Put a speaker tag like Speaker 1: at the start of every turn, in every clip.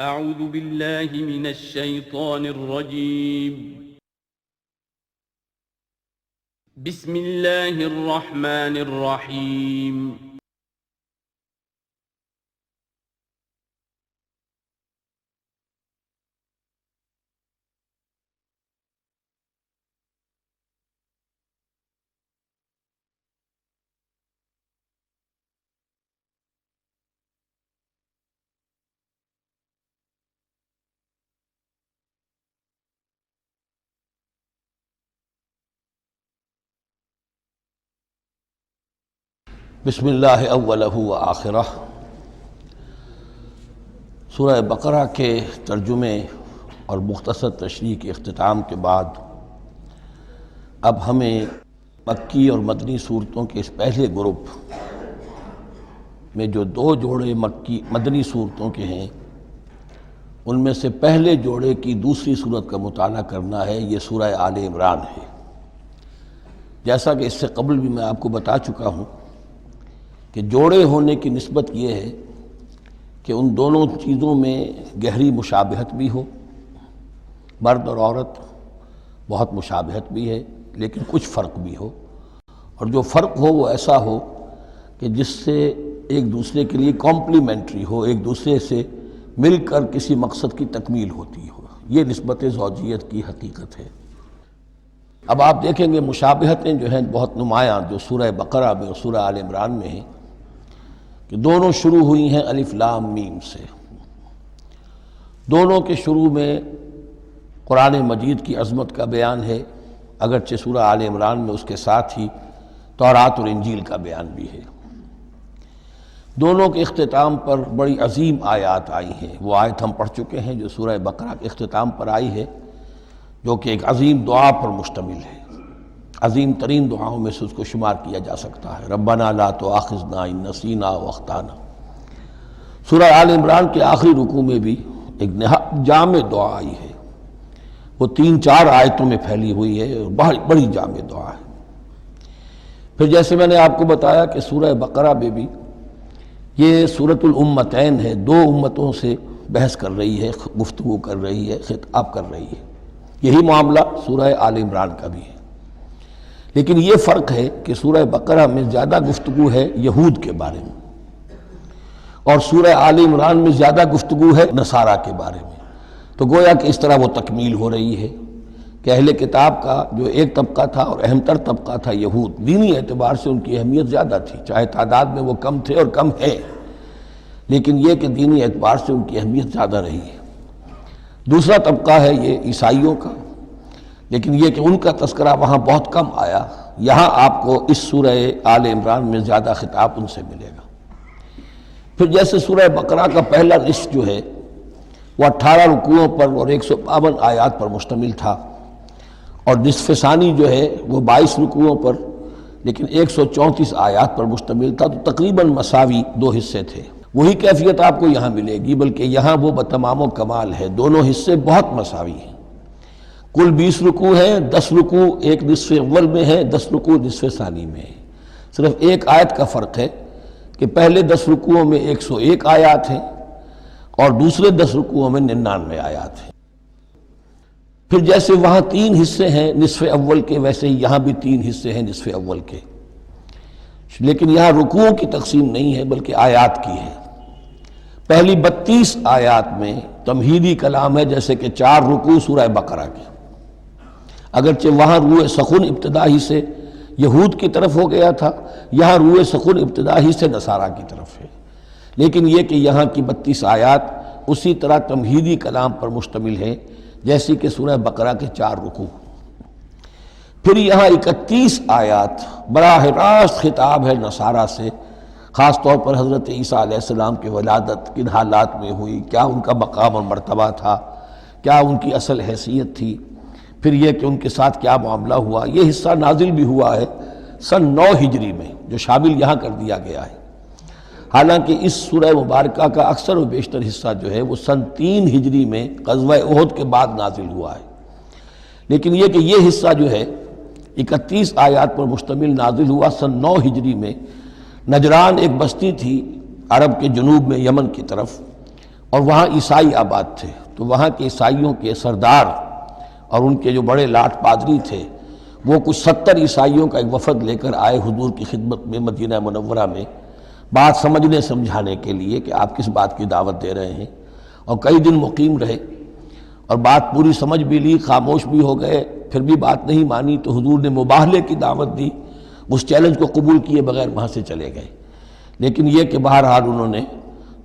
Speaker 1: اعوذ باللہ من الشیطان الرجیم بسم اللہ الرحمن الرحیم
Speaker 2: بسم اللہ اولہ و آخرہ۔ سورہ بقرہ کے ترجمے اور مختصر تشریح کے اختتام کے بعد اب ہمیں مکی اور مدنی صورتوں کے اس پہلے گروپ میں جو دو جوڑے مدنی صورتوں کے ہیں ان میں سے پہلے جوڑے کی دوسری صورت کا مطالعہ کرنا ہے۔ یہ سورہ آل عمران ہے۔ جیسا کہ اس سے قبل بھی میں آپ کو بتا چکا ہوں کہ جوڑے ہونے کی نسبت یہ ہے کہ ان دونوں چیزوں میں گہری مشابہت بھی ہو، مرد اور عورت بہت مشابہت بھی ہے لیکن کچھ فرق بھی ہو، اور جو فرق ہو وہ ایسا ہو کہ جس سے ایک دوسرے کے لیے کمپلیمنٹری ہو، ایک دوسرے سے مل کر کسی مقصد کی تکمیل ہوتی ہو۔ یہ نسبت زوجیت کی حقیقت ہے۔ اب آپ دیکھیں گے مشابہتیں جو ہیں بہت نمایاں جو سورہ بقرہ میں اور سورہ آل عمران میں ہیں کہ دونوں شروع ہوئی ہیں الف لام میم سے۔ دونوں کے شروع میں قرآن مجید کی عظمت کا بیان ہے، اگرچہ سورہ آل عمران میں اس کے ساتھ ہی تورات اور انجیل کا بیان بھی ہے۔ دونوں کے اختتام پر بڑی عظیم آیات آئی ہیں۔ وہ آیت ہم پڑھ چکے ہیں جو سورہ بقرہ کے اختتام پر آئی ہے، جو کہ ایک عظیم دعا پر مشتمل ہے۔ عظیم ترین دعاؤں میں سے اس کو شمار کیا جا سکتا ہے، ربنا لا تؤاخذنا ان نسینا او اخطانا۔ سورہ آل عمران کے آخری رکوع میں بھی ایک نہایت جامع دعا آئی ہے، وہ 3-4 آیتوں میں پھیلی ہوئی ہے اور بڑی جامع دعا ہے۔ پھر جیسے میں نے آپ کو بتایا کہ سورہ بقرہ میں بھی یہ سورۃ الامتین ہے، دو امتوں سے بحث کر رہی ہے، گفتگو کر رہی ہے، خطاب کر رہی ہے۔ یہی معاملہ سورہ آل عمران کا بھی ہے، لیکن یہ فرق ہے کہ سورہ بقرہ میں زیادہ گفتگو ہے یہود کے بارے میں، اور سورہ آل عمران میں زیادہ گفتگو ہے نصارہ کے بارے میں۔ تو گویا کہ اس طرح وہ تکمیل ہو رہی ہے کہ اہل کتاب کا جو ایک طبقہ تھا اور اہم تر طبقہ تھا یہود، دینی اعتبار سے ان کی اہمیت زیادہ تھی، چاہے تعداد میں وہ کم تھے اور کم ہیں، لیکن یہ کہ دینی اعتبار سے ان کی اہمیت زیادہ رہی ہے۔ دوسرا طبقہ ہے یہ عیسائیوں کا، لیکن یہ کہ ان کا تذکرہ وہاں بہت کم آیا، یہاں آپ کو اس سورہ آل عمران میں زیادہ خطاب ان سے ملے گا۔ پھر جیسے سورہ بقرہ کا پہلا نصف جو ہے وہ 18 رکوعوں پر اور 152 آیات پر مشتمل تھا، اور نصف ثانی جو ہے وہ 22 رکوعوں پر لیکن 134 آیات پر مشتمل تھا، تو تقریباً مساوی دو حصے تھے۔ وہی کیفیت آپ کو یہاں ملے گی، بلکہ یہاں وہ بتمام و کمال ہے، دونوں حصے بہت مساوی ہیں۔ کل 20 رکوع ہیں، 10 رکوع ایک نصف اول میں ہے، 10 رکوع نصف ثانی میں ہے۔ صرف ایک آیت کا فرق ہے کہ پہلے 10 رکوعوں میں 101 آیات ہیں اور دوسرے 10 رکوعوں میں 99 آیات ہیں۔ پھر جیسے وہاں 3 حصے ہیں نصف اول کے، ویسے ہی یہاں بھی 3 حصے ہیں نصف اول کے، لیکن یہاں رکوعوں کی تقسیم نہیں ہے بلکہ آیات کی ہے۔ پہلی 32 آیات میں تمہیدی کلام ہے، جیسے کہ 4 رکوع سورہ بقرہ کے، اگرچہ وہاں روح سخن ابتدا ہی سے یہود کی طرف ہو گیا تھا، یہاں روح سخن ابتدا ہی سے نصارہ کی طرف ہے، لیکن یہ کہ یہاں کی 32 آیات اسی طرح تمہیدی کلام پر مشتمل ہے جیسی کہ سورہ بقرہ کے 4 رکوع۔ پھر یہاں 31 آیات براہ راست خطاب ہے نصارہ سے، خاص طور پر حضرت عیسیٰ علیہ السلام کی ولادت کن حالات میں ہوئی، کیا ان کا مقام اور مرتبہ تھا، کیا ان کی اصل حیثیت تھی، پھر یہ کہ ان کے ساتھ کیا معاملہ ہوا۔ یہ حصہ نازل بھی ہوا ہے سن 9 ہجری میں، جو شامل یہاں کر دیا گیا ہے، حالانکہ اس سورہ مبارکہ کا اکثر و بیشتر حصہ جو ہے وہ سن 3 ہجری میں غزوہ احد کے بعد نازل ہوا ہے، لیکن یہ کہ یہ حصہ جو ہے 31 آیات پر مشتمل نازل ہوا سن 9 ہجری میں۔ نجران ایک بستی تھی عرب کے جنوب میں یمن کی طرف، اور وہاں عیسائی آباد تھے، تو وہاں کے عیسائیوں کے سردار اور ان کے جو بڑے لاٹ پادری تھے وہ کچھ 70 عیسائیوں کا ایک وفد لے کر آئے حضور کی خدمت میں مدینہ منورہ میں، بات سمجھنے سمجھانے کے لیے کہ آپ کس بات کی دعوت دے رہے ہیں، اور کئی دن مقیم رہے اور بات پوری سمجھ بھی لی، خاموش بھی ہو گئے، پھر بھی بات نہیں مانی تو حضور نے مباہلے کی دعوت دی، اس چیلنج کو قبول کیے بغیر وہاں سے چلے گئے۔ لیکن یہ کہ بہرحال انہوں نے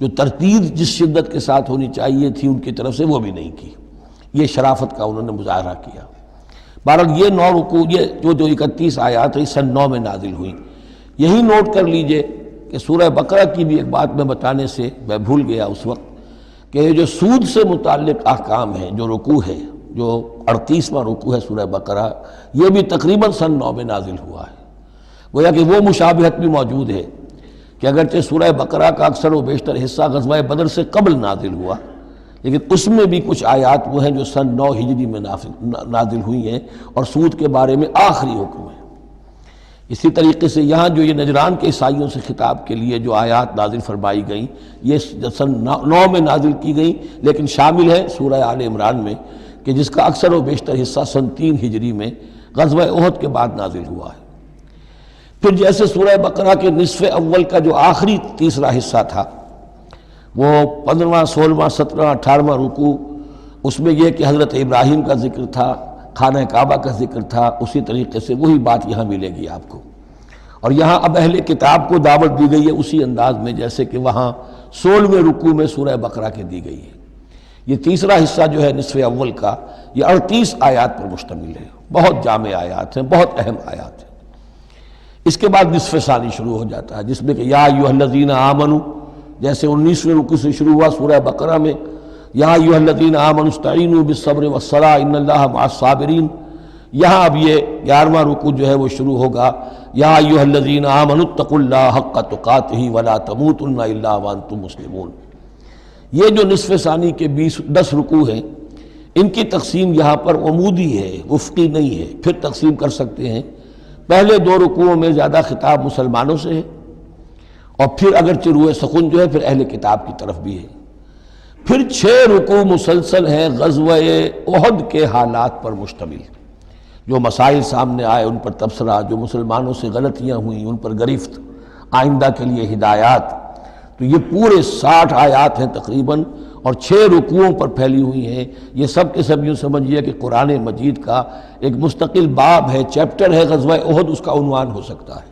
Speaker 2: جو ترتیب جس شدت کے ساتھ ہونی چاہیے تھی ان کی طرف سے وہ بھی نہیں کی، یہ شرافت کا انہوں نے مظاہرہ کیا۔ بہرحال یہ 9 رکوع، یہ جو 31 آیات ہیں سن 9 میں نازل ہوئیں۔ یہی نوٹ کر لیجئے کہ سورہ بقرہ کی بھی ایک بات میں بتانے سے میں بھول گیا اس وقت، کہ یہ جو سود سے متعلق احکام ہیں، جو رکوع ہے، جو 38واں رکوع ہے سورہ بقرہ، یہ بھی تقریباً سن 9 میں نازل ہوا ہے۔ گویا کہ وہ مشابہت بھی موجود ہے کہ اگرچہ سورہ بقرہ کا اکثر و بیشتر حصہ غزوہ بدر سے قبل نازل ہوا، لیکن اس میں بھی کچھ آیات وہ ہیں جو سن 9 ہجری میں نازل ہوئی ہیں اور سود کے بارے میں آخری حکم ہے۔ اسی طریقے سے یہاں جو یہ نجران کے عیسائیوں سے خطاب کے لیے جو آیات نازل فرمائی گئیں، یہ سن 9 میں نازل کی گئیں، لیکن شامل ہے سورہ آل عمران میں کہ جس کا اکثر و بیشتر حصہ سن 3 ہجری میں غزوہ احد کے بعد نازل ہوا ہے۔ پھر جیسے سورہ بقرہ کے نصف اول کا جو آخری تیسرا حصہ تھا، وہ 15واں، 16واں، 17واں، 18واں رکوع، اس میں یہ کہ حضرت ابراہیم کا ذکر تھا، خانہ کعبہ کا ذکر تھا، اسی طریقے سے وہی بات یہاں ملے گی آپ کو۔ اور یہاں اب اہل کتاب کو دعوت دی گئی ہے اسی انداز میں جیسے کہ وہاں 16ویں رکوع میں سورہ بقرہ کے دی گئی ہے۔ یہ تیسرا حصہ جو ہے نصف اول کا، یہ 38 آیات پر مشتمل ہے، بہت جامع آیات ہیں، بہت اہم آیات ہیں۔ اس کے بعد نصف ثانی شروع ہو جاتا ہے جس میں کہ یا ایھا الذین آمنوا، جیسے 19ویں رکوع سے شروع ہوا سورہ بقرہ میں یا ایھا الذین آمنوا استعینوا بالصبر والصلاۃ ان اللہ مع الصابرین، یہاں اب یہ 11واں رکوع جو ہے وہ شروع ہوگا یا ایھا الذین آمنوا اتقوا اللہ حق تقاتہ ولا تموتن الا وانتم مسلمون۔ یہ جو نصف ثانی کے 10 رکوع ہیں، ان کی تقسیم یہاں پر عمودی ہے، افقی نہیں ہے۔ پھر تقسیم کر سکتے ہیں، پہلے 2 رکوعوں میں زیادہ خطاب مسلمانوں سے ہے، اور پھر اگرچہ روئے سخن جو ہے پھر اہل کتاب کی طرف بھی ہے۔ پھر 6 رکوع مسلسل ہیں غزوہ احد کے حالات پر مشتمل، جو مسائل سامنے آئے ان پر تبصرہ، جو مسلمانوں سے غلطیاں ہوئیں ان پر گرفت، آئندہ کے لیے ہدایات۔ تو یہ پورے 60 آیات ہیں تقریباً، اور 6 رکوعوں پر پھیلی ہوئی ہیں۔ یہ سب کے سب یوں سمجھیے کہ قرآن مجید کا ایک مستقل باب ہے، چیپٹر ہے غزوہ احد، اس کا عنوان ہو سکتا ہے،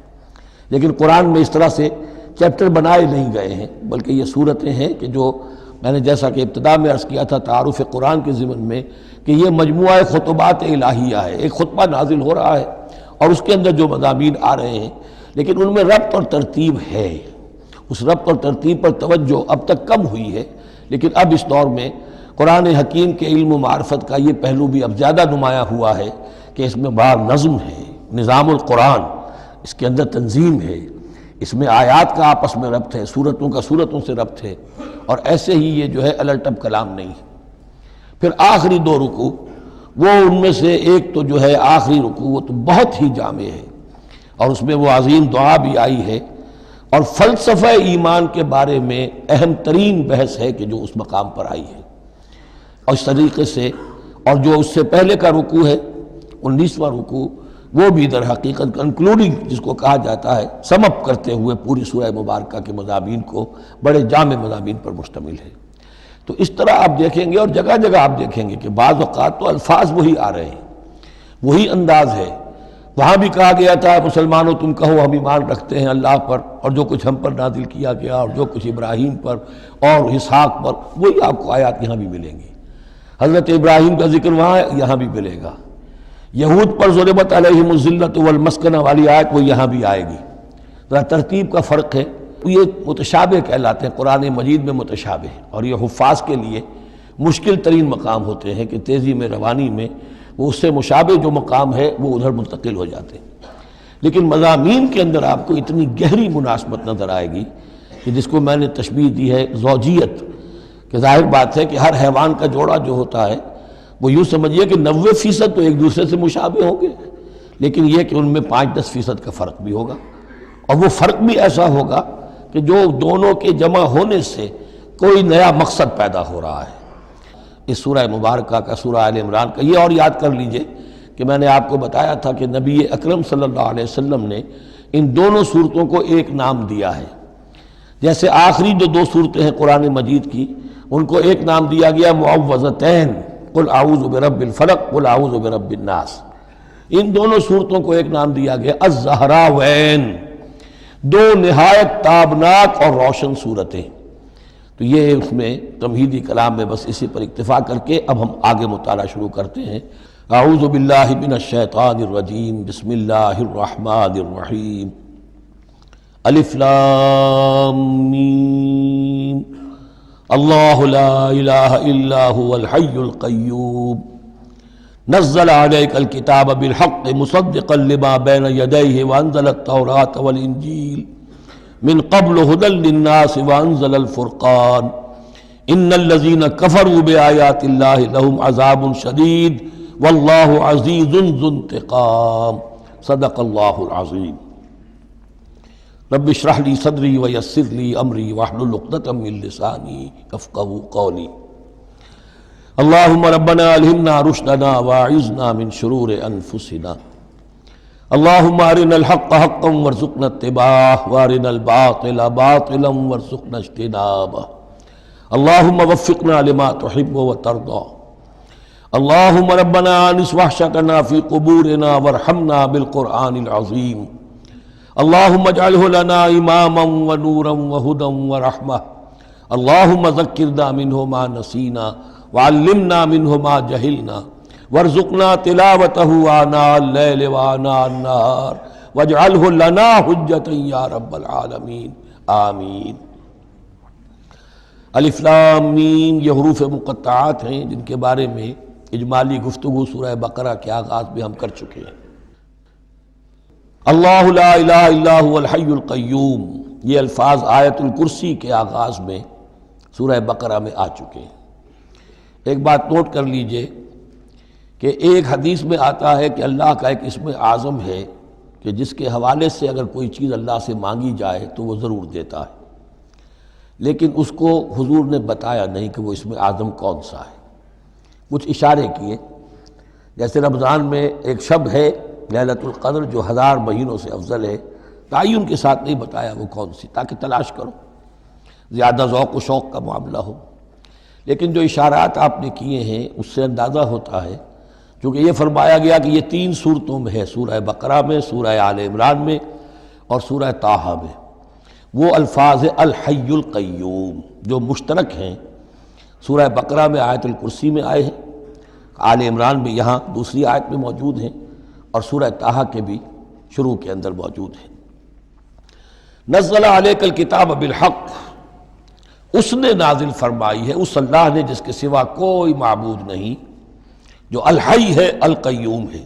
Speaker 2: لیکن قرآن میں اس طرح سے چیپٹر بنائے نہیں گئے ہیں، بلکہ یہ صورتیں ہیں کہ جو میں نے جیسا کہ ابتدا میں عرض کیا تھا تعارف قرآن کے ضمن میں کہ یہ مجموعہ خطبات الہیہ ہے، ایک خطبہ نازل ہو رہا ہے اور اس کے اندر جو مضامین آ رہے ہیں، لیکن ان میں ربط اور ترتیب ہے۔ اس ربط اور ترتیب پر توجہ اب تک کم ہوئی ہے، لیکن اب اس دور میں قرآن حکیم کے علم و معرفت کا یہ پہلو بھی اب زیادہ نمایاں ہوا ہے کہ اس میں بڑا نظم ہے، نظام القرآن، اس کے اندر تنظیم ہے، اس میں آیات کا آپس میں ربط ہے، سورتوں کا سورتوں سے ربط ہے، اور ایسے ہی یہ جو ہے الٹب کلام نہیں ہے۔ پھر آخری 2 رکوع، وہ ان میں سے ایک تو جو ہے آخری رکوع وہ تو بہت ہی جامع ہے، اور اس میں وہ عظیم دعا بھی آئی ہے، اور فلسفہ ایمان کے بارے میں اہم ترین بحث ہے کہ جو اس مقام پر آئی ہے۔ اور اس طریقے سے، اور جو اس سے پہلے کا رکوع ہے 19واں رکوع، وہ بھی در حقیقت کنکلوڈنگ جس کو کہا جاتا ہے، سم اپ کرتے ہوئے پوری سورہ مبارکہ کے مضامین کو، بڑے جامع مضامین پر مشتمل ہے۔ تو اس طرح آپ دیکھیں گے، اور جگہ جگہ آپ دیکھیں گے کہ بعض اوقات تو الفاظ وہی آ رہے ہیں، وہی انداز ہے۔ وہاں بھی کہا گیا تھا مسلمانوں تم کہو ہم ایمان رکھتے ہیں اللہ پر اور جو کچھ ہم پر نازل کیا گیا اور جو کچھ ابراہیم پر اور اسحاق پر، وہی آپ کو آیات یہاں بھی ملیں گی۔ حضرت ابراہیم کا ذکر وہاں ہے، یہاں بھی ملے گا۔ یہود پر ضربت علیہم الذلۃ والمسکنہ والی آیت وہ یہاں بھی آئے گی۔ ذرا ترتیب کا فرق ہے، یہ متشابہ کہلاتے ہیں، قرآن مجید میں متشابہ، اور یہ حفاظ کے لیے مشکل ترین مقام ہوتے ہیں کہ تیزی میں روانی میں وہ اس سے مشابہ جو مقام ہے وہ ادھر منتقل ہو جاتے ہیں۔ لیکن مضامین کے اندر آپ کو اتنی گہری مناسبت نظر آئے گی کہ جس کو میں نے تشبیہ دی ہے زوجیت، کہ ظاہر بات ہے کہ ہر حیوان کا جوڑا جو ہوتا ہے وہ یوں سمجھیے کہ 90% تو ایک دوسرے سے مشابہ ہوں گے، لیکن یہ کہ ان میں 5-10% کا فرق بھی ہوگا، اور وہ فرق بھی ایسا ہوگا کہ جو دونوں کے جمع ہونے سے کوئی نیا مقصد پیدا ہو رہا ہے اس سورہ مبارکہ کا، سورہ آل عمران کا۔ یہ اور یاد کر لیجئے کہ میں نے آپ کو بتایا تھا کہ نبی اکرم صلی اللہ علیہ وسلم نے ان دونوں صورتوں کو ایک نام دیا ہے۔ جیسے آخری جو دو صورتیں ہیں قرآن مجید کی، ان کو ایک نام دیا گیا معوذتین، قل اعوذ برب الفلق قل اعوذ برب الناس۔ ان دونوں صورتوں کو ایک نام دیا گیا الزہراوین، دو نہایت تابناک اور روشن صورتیں۔ تو یہ اس میں تمہیدی کلام میں بس اسی پر اکتفا کر کے اب ہم آگے مطالعہ شروع کرتے ہیں۔ اعوذ باللہ من الشیطان الرجیم، بسم اللہ الرحمن الرحیم۔ الف لام میم، اللہ لا الہ الا هو الحی القیوم، نزل علیک الکتاب بالحق مصدقا لما بین یدیہ وانزل التوراۃ والانجیل من قبل هدى للناس وانزل الفرقان ان الذين كفروا بآيات الله لهم عذاب شديد والله عزيز ذو انتقام۔ صدق اللہ العظیم۔ رب اشرح لي صدری ويسر لي امری واحلل عقدۃ من لسانی یفقهوا قولی۔ اللهم ربنا الہمنا رشدنا واعذنا من شرور انفسنا، اللهم ارنا الحق حقا وارزقنا اتباعه وارنا الباطل باطلا وارزقنا اجتنابه، اللهم وفقنا لما تحب وترضى، اللهم ربنا آنس وحشتنا في قبورنا وارحمنا بالقرآن العظيم، اللهم اجعله لنا إماما ونورا وهدى ورحمة، اللهم ذكرنا منه ما نسينا وعلمنا منه ما جهلنا وارزقنا تلاوته آناء الليل وآناء النهار واجعله لنا حجة يا رب العالمين آمین۔ الف لام میم یہ حروف مقطعات ہیں جن کے بارے میں اجمالی گفتگو سورہ بقرہ کے آغاز میں ہم کر چکے ہیں۔ اللہ لا الہ الا هو الحی القیوم، یہ الفاظ آیت الکرسی کے آغاز میں سورہ بقرہ میں آ چکے ہیں۔ ایک بات نوٹ کر لیجئے کہ ایک حدیث میں آتا ہے کہ اللہ کا ایک اسم اعظم ہے کہ جس کے حوالے سے اگر کوئی چیز اللہ سے مانگی جائے تو وہ ضرور دیتا ہے، لیکن اس کو حضور نے بتایا نہیں کہ وہ اسم اعظم کون سا ہے۔ کچھ اشارے کیے، جیسے رمضان میں ایک شب ہے لیلۃ القدر جو 1000 مہینوں سے افضل ہے، تعین کے ساتھ نہیں بتایا وہ کون سی، تاکہ تلاش کرو، زیادہ ذوق و شوق کا معاملہ ہو۔ لیکن جو اشارات آپ نے کیے ہیں اس سے اندازہ ہوتا ہے، کیونکہ یہ فرمایا گیا کہ یہ 3 صورتوں میں ہے، سورہ بقرہ میں، سورہ آل عمران میں اور سورہ طٰہٰ میں، وہ الفاظ الحی القیوم جو مشترک ہیں، سورہ بقرہ میں آیت الکرسی میں آئے ہیں، آل عمران میں یہاں دوسری آیت میں موجود ہیں، اور سورہ طٰہٰ کے بھی شروع کے اندر موجود ہیں۔ نزل علیک الکتاب بالحق، اس نے نازل فرمائی ہے، اس اللہ نے جس کے سوا کوئی معبود نہیں، جو الحی ہے القیوم ہے۔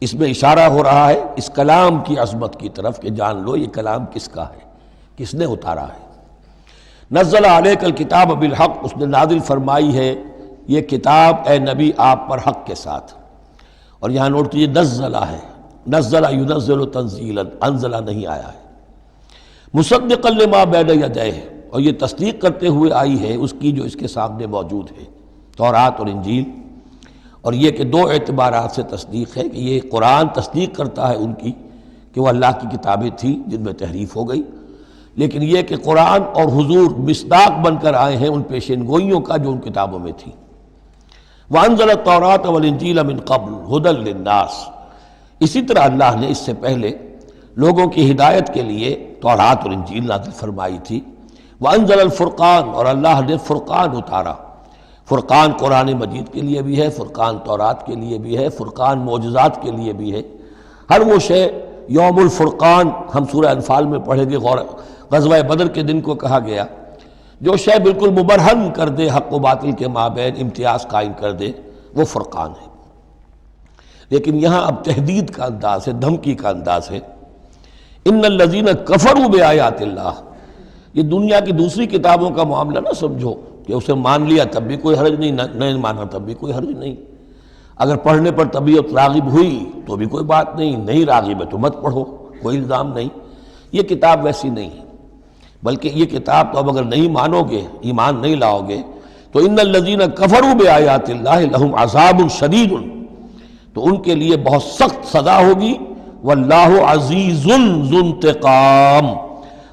Speaker 2: اس میں اشارہ ہو رہا ہے اس کلام کی عظمت کی طرف کہ جان لو یہ کلام کس کا ہے، کس نے اتارا ہے۔ نزل علیک الکتاب بالحق، اس نے نازل فرمائی ہے یہ کتاب اے نبی آپ پر حق کے ساتھ۔ اور یہاں نوٹ کیجیے نزلہ ہے، نزلہ ینزل تنزیلا، انزلہ نہیں آیا ہے۔ مصدقا لما بین یدیہ، اور یہ تصدیق کرتے ہوئے آئی ہے اس کی جو اس کے سامنے موجود ہے، تورات اور انجیل۔ اور یہ کہ 2 اعتبارات سے تصدیق ہے کہ یہ قرآن تصدیق کرتا ہے ان کی کہ وہ اللہ کی کتابیں تھیں جن میں تحریف ہو گئی، لیکن یہ کہ قرآن اور حضور مصداق بن کر آئے ہیں ان پیشین گوئیوں کا جو ان کتابوں میں تھی۔ وَأَنزَلَ التَّوْرَاةَ وَالْإِنجِيلَ مِن قَبْلُ هُدًى لِلنَّاسِ، اسی طرح اللہ نے اس سے پہلے لوگوں کی ہدایت کے لیے تورات اور انجیل نازل فرمائی تھی۔ وَأَنزَلَ الْفُرْقَانَ، اور اللہ نے فرقان اتارا۔ فرقان قرآن مجید کے لیے بھی ہے، فرقان تورات کے لیے بھی ہے، فرقان معجزات کے لیے بھی ہے۔ ہر وہ شے یوم الفرقان ہم سورہ انفال میں پڑھیں گے، غزوہ بدر کے دن کو کہا گیا، جو شے بالکل مبرہن کر دے حق و باطل کے مابین امتیاز قائم کر دے، وہ فرقان ہے۔ لیکن یہاں اب تہدید کا انداز ہے، دھمکی کا انداز ہے۔ ان الذین کفروا بآیات اللہ، یہ دنیا کی دوسری کتابوں کا معاملہ نہ سمجھو کہ اسے مان لیا تب بھی کوئی حرج نہیں، نہیں مانا تب بھی کوئی حرج نہیں، اگر پڑھنے پر طبیعت راغب ہوئی تو بھی کوئی بات نہیں، نہیں راغب ہے تو مت پڑھو، کوئی الزام نہیں۔ یہ کتاب ویسی نہیں ہے، بلکہ یہ کتاب تو اب اگر نہیں مانو گے، ایمان نہیں لاؤ گے، تو ان الذین کفروا بآیات اللہ لہم عذاب شدید، تو ان کے لیے بہت سخت سزا ہوگی، واللہ عزیز ذو انتقام،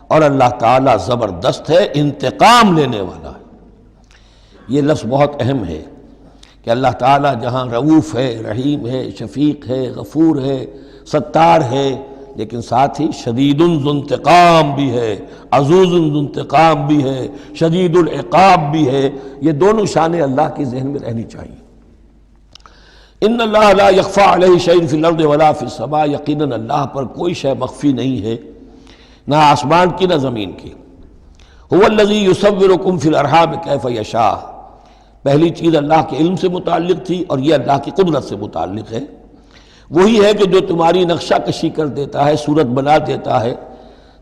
Speaker 2: اور اللہ تعالیٰ زبردست ہے، انتقام لینے والا ہے۔ یہ لفظ بہت اہم ہے کہ اللہ تعالیٰ جہاں رؤوف ہے، رحیم ہے، شفیق ہے، غفور ہے، ستار ہے، لیکن ساتھ ہی شدید ذو انتقام بھی ہے، عزوز ذو انتقام بھی ہے، شدید العقاب بھی ہے۔ یہ دونوں شانیں اللہ کی ذہن میں رہنی چاہیے۔ ان اللہ لا یخفی علیہ شیء فی الارض ولا فی السماء، یقیناً اللہ پر کوئی شے مخفی نہیں ہے، نہ آسمان کی نہ زمین کی۔ هو الذی یصورکم فی الارحام کیف یشاء، پہلی چیز اللہ کے علم سے متعلق تھی، اور یہ اللہ کی قدرت سے متعلق ہے۔ وہی ہے کہ جو تمہاری نقشہ کشی کر دیتا ہے، صورت بنا دیتا ہے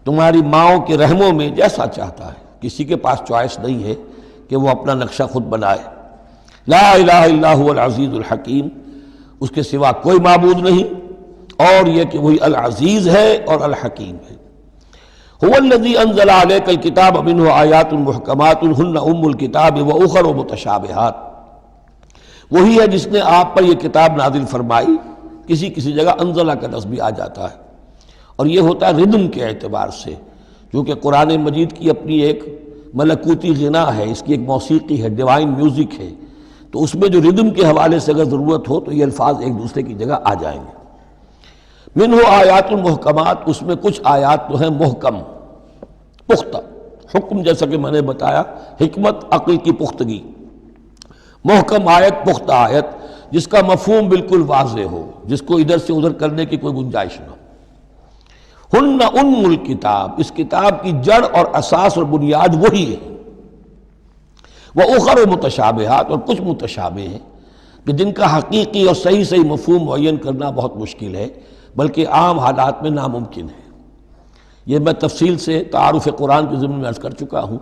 Speaker 2: تمہاری ماؤں کے رحموں میں جیسا چاہتا ہے۔ کسی کے پاس چوائس نہیں ہے کہ وہ اپنا نقشہ خود بنائے۔ لا الہ الا هو العزیز الحکیم، اس کے سوا کوئی معبود نہیں، اور یہ کہ وہی العزیز ہے اور الحکیم ہے۔ هو الذی انزل علیک الکتاب منہ آیات محکمات ہن ام الکتاب واخر متشابہات، وہی ہے جس نے آپ پر یہ کتاب نازل فرمائی۔ کسی کسی جگہ انزلہ کا لفظ بھی آ جاتا ہے، اور یہ ہوتا ہے ردم کے اعتبار سے، کیونکہ قرآن مجید کی اپنی ایک ملکوتی غنا ہے، اس کی ایک موسیقی ہے، ڈیوائن میوزک ہے، تو اس میں جو ردم کے حوالے سے اگر ضرورت ہو تو یہ الفاظ ایک دوسرے کی جگہ آ جائیں گے۔ منہ آیات محکمات، اس میں کچھ آیات تو ہیں محکم، پختہ، حکم جیسا کہ میں نے بتایا، حکمت عقل کی پختگی، محکم آیت، پختہ آیت جس کا مفہوم بالکل واضح ہو، جس کو ادھر سے ادھر کرنے کی کوئی گنجائش نہ ہو۔ ہن ام الکتاب، اس کتاب کی جڑ اور اساس اور بنیاد وہی ہے۔ وَأُخَرُ متشابہات، اور کچھ متشابہ ہیں کہ جن کا حقیقی اور صحیح مفہوم معین کرنا بہت مشکل ہے، بلکہ عام حالات میں ناممکن ہے۔ یہ میں تفصیل سے تعارف قرآن کے ضمن میں عرض کر چکا ہوں۔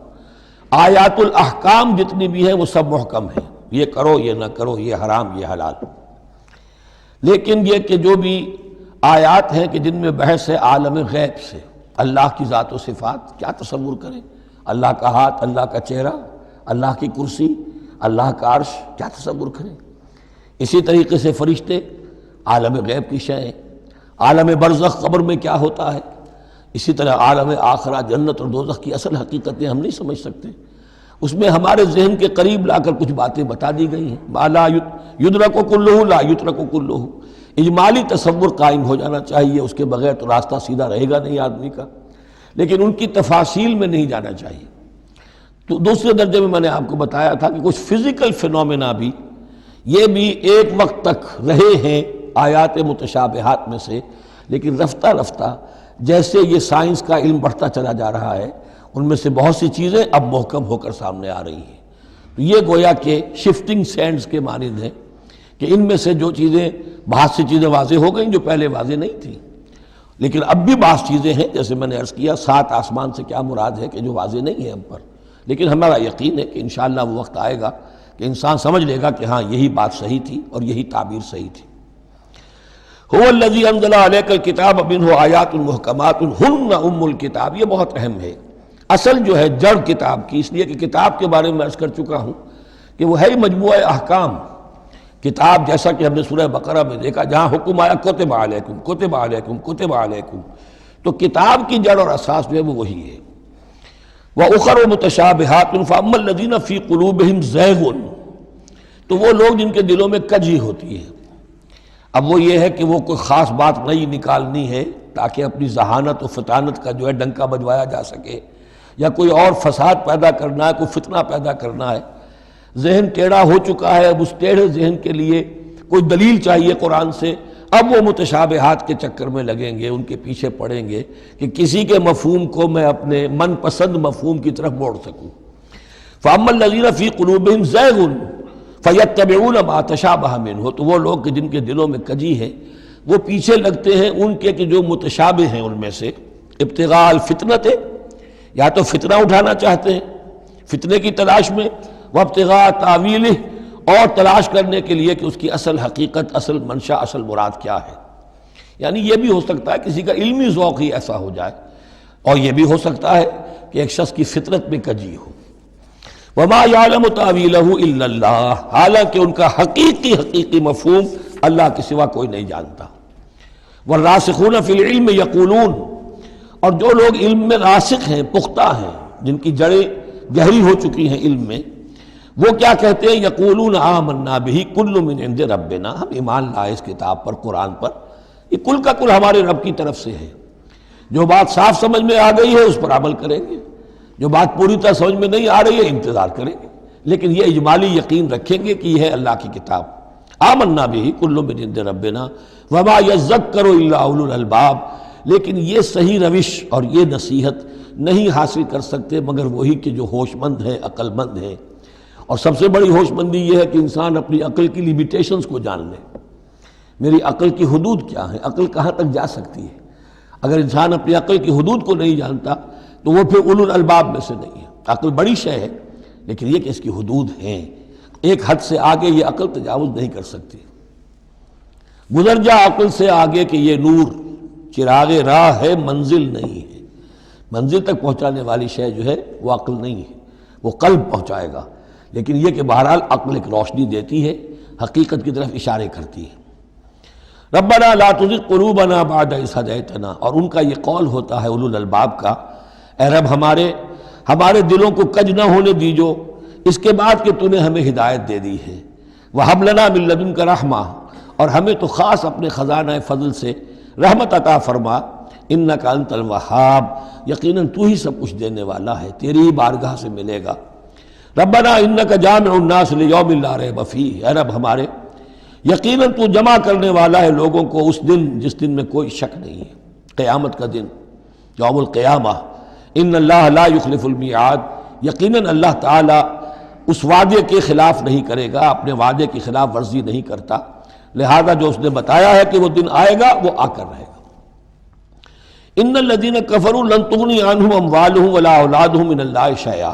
Speaker 2: آیات الاحکام جتنی بھی ہیں وہ سب محکم ہیں، یہ کرو یہ نہ کرو، یہ حرام یہ حلال۔ لیکن یہ کہ جو بھی آیات ہیں کہ جن میں بحث ہے عالم غیب سے، اللہ کی ذات و صفات، کیا تصور کریں؟ اللہ کا ہاتھ، اللہ کا چہرہ، اللہ کی کرسی، اللہ کا عرش، کیا تصور کریں؟ اسی طریقے سے فرشتے، عالم غیب کی شیئیں، عالم برزخ قبر میں کیا ہوتا ہے، اسی طرح عالم آخرہ جنت اور دوزخ کی اصل حقیقتیں ہم نہیں سمجھ سکتے، اس میں ہمارے ذہن کے قریب لا کر کچھ باتیں بتا دی گئی ہیں۔ ما لا یدرک کلہ لا یترک کلہ، اجمالی تصور قائم ہو جانا چاہیے، اس کے بغیر تو راستہ سیدھا رہے گا نہیں آدمی کا، لیکن ان کی تفاصیل میں نہیں جانا چاہیے۔ تو دوسرے درجے میں نے آپ کو بتایا تھا کہ کچھ فزیکل فینومینا بھی یہ بھی ایک وقت تک رہے ہیں آیات متشابہات میں سے، لیکن رفتہ رفتہ جیسے یہ سائنس کا علم بڑھتا چلا جا رہا ہے، ان میں سے بہت سی چیزیں اب محکم ہو کر سامنے آ رہی ہیں۔ تو یہ گویا کہ شفٹنگ سینڈز کے مانند ہیں کہ ان میں سے جو چیزیں، بہت سی چیزیں واضح ہو گئیں جو پہلے واضح نہیں تھیں، لیکن اب بھی بعض چیزیں ہیں، جیسے میں نے عرض کیا 7 آسمان سے کیا مراد ہے کہ جو واضح نہیں ہے ہم پر، لیکن ہمارا یقین ہے کہ انشاءاللہ وہ وقت آئے گا کہ انسان سمجھ لے گا کہ ہاں یہی بات صحیح تھی اور یہی تعبیر صحیح تھی۔ هو الذی انزل علیک الکتاب منہ آیات محکمات ہن ام الکتاب، یہ بہت اہم ہے۔ اصل جو ہے جڑ کتاب کی، اس لیے کہ کتاب کے بارے میں عرض کر چکا ہوں کہ وہ ہے مجموعہ احکام۔ کتاب جیسا کہ ہم نے سورہ بقرہ میں دیکھا جہاں حکم آیا کتب علیکم کتب علیکم کتب علیکم، تو کتاب کی جڑ اور اساس جو ہے وہ وہی ہے۔ وَأُخَرُ مُتَشَابِهَاتٌ فَأَمَّا الَّذِينَ فِي قُلُوبِهِمْ زَيْغٌ، تو وہ لوگ جن کے دلوں میں کجی ہوتی ہے، اب وہ یہ ہے کہ وہ کوئی خاص بات نئی نکالنی ہے تاکہ اپنی ذہانت و فطانت کا جو ہے ڈنکا بجوایا جا سکے، یا کوئی اور فساد پیدا کرنا ہے، کوئی فتنہ پیدا کرنا ہے، ذہن ٹیڑھا ہو چکا ہے، اب اس ٹیڑھے ذہن کے لیے کوئی دلیل چاہیے قرآن سے، اب وہ متشابہات کے چکر میں لگیں گے، ان کے پیچھے پڑیں گے کہ کسی کے مفہوم کو میں اپنے من پسند مفہوم کی طرف موڑ سکوں۔ فَأَمَّا الَّذِينَ فِي قُلُوبِهِمْ زَيْغٌ فَيَتَّبِعُونَ مَا تَشَابَهَ مِنْهُ، تو وہ لوگ کہ جن کے دلوں میں کجی ہے وہ پیچھے لگتے ہیں ان کے کہ جو متشابہ ہیں، ان میں سے ابتغاء الفتنۃ، یا تو فتنہ اٹھانا چاہتے ہیں فتنے کی تلاش میں، وابتغاء تاویلہ، اور تلاش کرنے کے لیے کہ اس کی اصل حقیقت، اصل منشا، اصل مراد کیا ہے۔ یعنی یہ بھی ہو سکتا ہے کسی کا علمی ذوق ہی ایسا ہو جائے، اور یہ بھی ہو سکتا ہے کہ ایک شخص کی فطرت میں کجی ہو۔ وما یعلم تاویلہ الا اللہ، حالانکہ ان کا حقیقی مفہوم اللہ کے سوا کوئی نہیں جانتا۔ والراسخون فی العلم یقولون، اور جو لوگ علم میں راسخ ہیں، پختہ ہیں، جن کی جڑیں گہری ہو چکی ہیں علم میں، وہ کیا کہتے ہیں؟ یقولون آمنا بہ کل من عند ربنا، ہم ایمان لائے اس کتاب پر، قرآن پر، یہ کل کا کل ہمارے رب کی طرف سے ہے۔ جو بات صاف سمجھ میں آ گئی ہے اس پر عمل کریں گے، جو بات پوری طرح سمجھ میں نہیں آ رہی ہے انتظار کریں گے، لیکن یہ اجمالی یقین رکھیں گے کہ یہ ہے اللہ کی کتاب۔ آمنا بہ کل من عند ربنا وما یذکر الا اولو الالباب، لیکن یہ صحیح روش اور یہ نصیحت نہیں حاصل کر سکتے مگر وہی کہ جو ہوش مند ہیں، عقل مند ہیں۔ اور سب سے بڑی ہوش مندی یہ ہے کہ انسان اپنی عقل کی لیمیٹیشنز کو جان لے، میری عقل کی حدود کیا ہیں، عقل کہاں تک جا سکتی ہے۔ اگر انسان اپنی عقل کی حدود کو نہیں جانتا تو وہ پھر اولو الالباب میں سے نہیں ہے۔ عقل بڑی شے ہے لیکن یہ کہ اس کی حدود ہیں، ایک حد سے آگے یہ عقل تجاوز نہیں کر سکتی۔ گزر جا عقل سے آگے کہ یہ نور چراغ راہ ہے، منزل نہیں ہے۔ منزل تک پہنچانے والی شے جو ہے وہ عقل نہیں ہے، وہ قلب پہنچائے گا، لیکن یہ کہ بہرحال عقل ایک روشنی دیتی ہے، حقیقت کی طرف اشارے کرتی ہے۔ ربنا لا تزغ قلوبنا بعد اذ ہدیتنا، اور ان کا یہ قول ہوتا ہے اولو الالباب کا، اے رب ہمارے دلوں کو کج نہ ہونے دیجو اس کے بعد کہ تو نے ہمیں ہدایت دے دی ہے۔ وہب لنا من لدنک رحمہ، اور ہمیں تو خاص اپنے خزانہ فضل سے رحمت عطا فرما، انک انت الوہاب، یقیناً تو ہی سب کچھ دینے والا ہے، تیری ہی بارگاہ سے ملے گا۔ ربنا انک جامع الناس لیوم لا ریب فیہ، اے رب ہمارے یقیناً تو جمع کرنے والا ہے لوگوں کو اس دن جس دن میں کوئی شک نہیں ہے، قیامت کا دن، یوم القیامہ۔ ان اللہ لا یخلف المیعاد، یقیناً اللہ تعالیٰ اس وعدے کے خلاف نہیں کرے گا، اپنے وعدے کی خلاف ورزی نہیں کرتا، لہذا جو اس نے بتایا ہے کہ وہ دن آئے گا وہ آ کر رہے گا۔ ان الذین کفروا لن تغنی عنہم اموالہم ولا اولادہم من اللہ شیئا،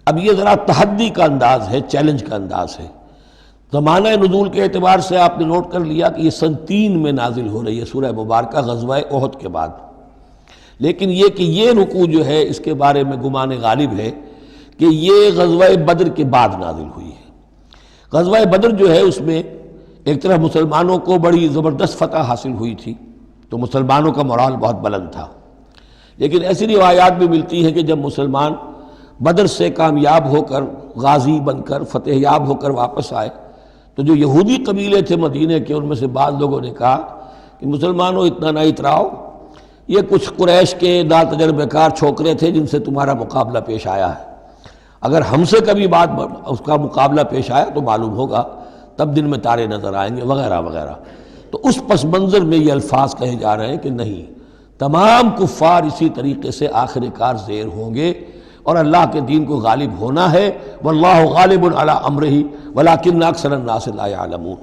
Speaker 2: اب یہ ذرا تحدی کا انداز ہے، چیلنج کا انداز ہے۔ زمانہ نزول کے اعتبار سے آپ نے نوٹ کر لیا کہ یہ سن 3 میں نازل ہو رہی ہے سورہ مبارکہ غزوہ احد کے بعد، لیکن یہ کہ یہ رکوع جو ہے اس کے بارے میں گمان غالب ہے کہ یہ غزوہ بدر کے بعد نازل ہوئی ہے۔ غزوہ بدر جو ہے اس میں ایک طرف مسلمانوں کو بڑی زبردست فتح حاصل ہوئی تھی تو مسلمانوں کا مورال بہت بلند تھا، لیکن ایسی روایات بھی ملتی ہیں کہ جب مسلمان بدر سے کامیاب ہو کر، غازی بن کر، فتح یاب ہو کر واپس آئے تو جو یہودی قبیلے تھے مدینے کے، ان میں سے بعض لوگوں نے کہا کہ مسلمانوں اتنا نہ اتراؤ، یہ کچھ قریش کے ناتجربہ کار چھوکرے تھے جن سے تمہارا مقابلہ پیش آیا ہے، اگر ہم سے کبھی بات اس کا مقابلہ پیش آیا تو معلوم ہوگا، تب دن میں تارے نظر آئیں گے وغیرہ وغیرہ۔ تو اس پس منظر میں یہ الفاظ کہے جا رہے ہیں کہ نہیں، تمام کفار اسی طریقے سے آخر کار زیر ہوں گے اور اللہ کے دین کو غالب ہونا ہے، واللہ غالب علی امرہ ولکن اکثر الناس لا یعلمون۔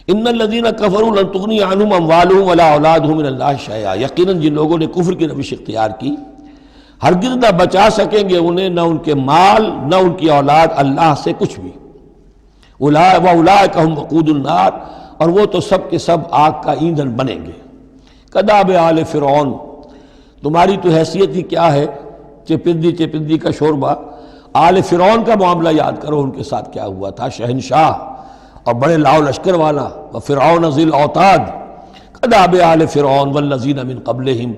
Speaker 2: ان الذین کفروا لن تغنی عنہم اموالہم ولا اولادہم من اللہ شیئا، یقیناً جن لوگوں نے کفر کی روش اختیار کی ہرگز نہ بچا سکیں گے انہیں، نہ ان کے مال نہ ان کی اولاد اللہ سے کچھ بھی۔ وَأُولَٰئِكَ هُمْ وَقُودُ النَّارِ، اور وہ تو سب کے سب آگ کا ایندھن بنیں گے۔ کداب آل فرعون، تمہاری تو حیثیت ہی کیا ہے، چپندی کا شوربہ۔ آل فرعون کا معاملہ یاد کرو، ان کے ساتھ کیا ہوا تھا، شہنشاہ اور بڑے لاؤ لشکر والا، وفرعون ذی الاوتاد، کداب آل فرعون والذین من قبلہم،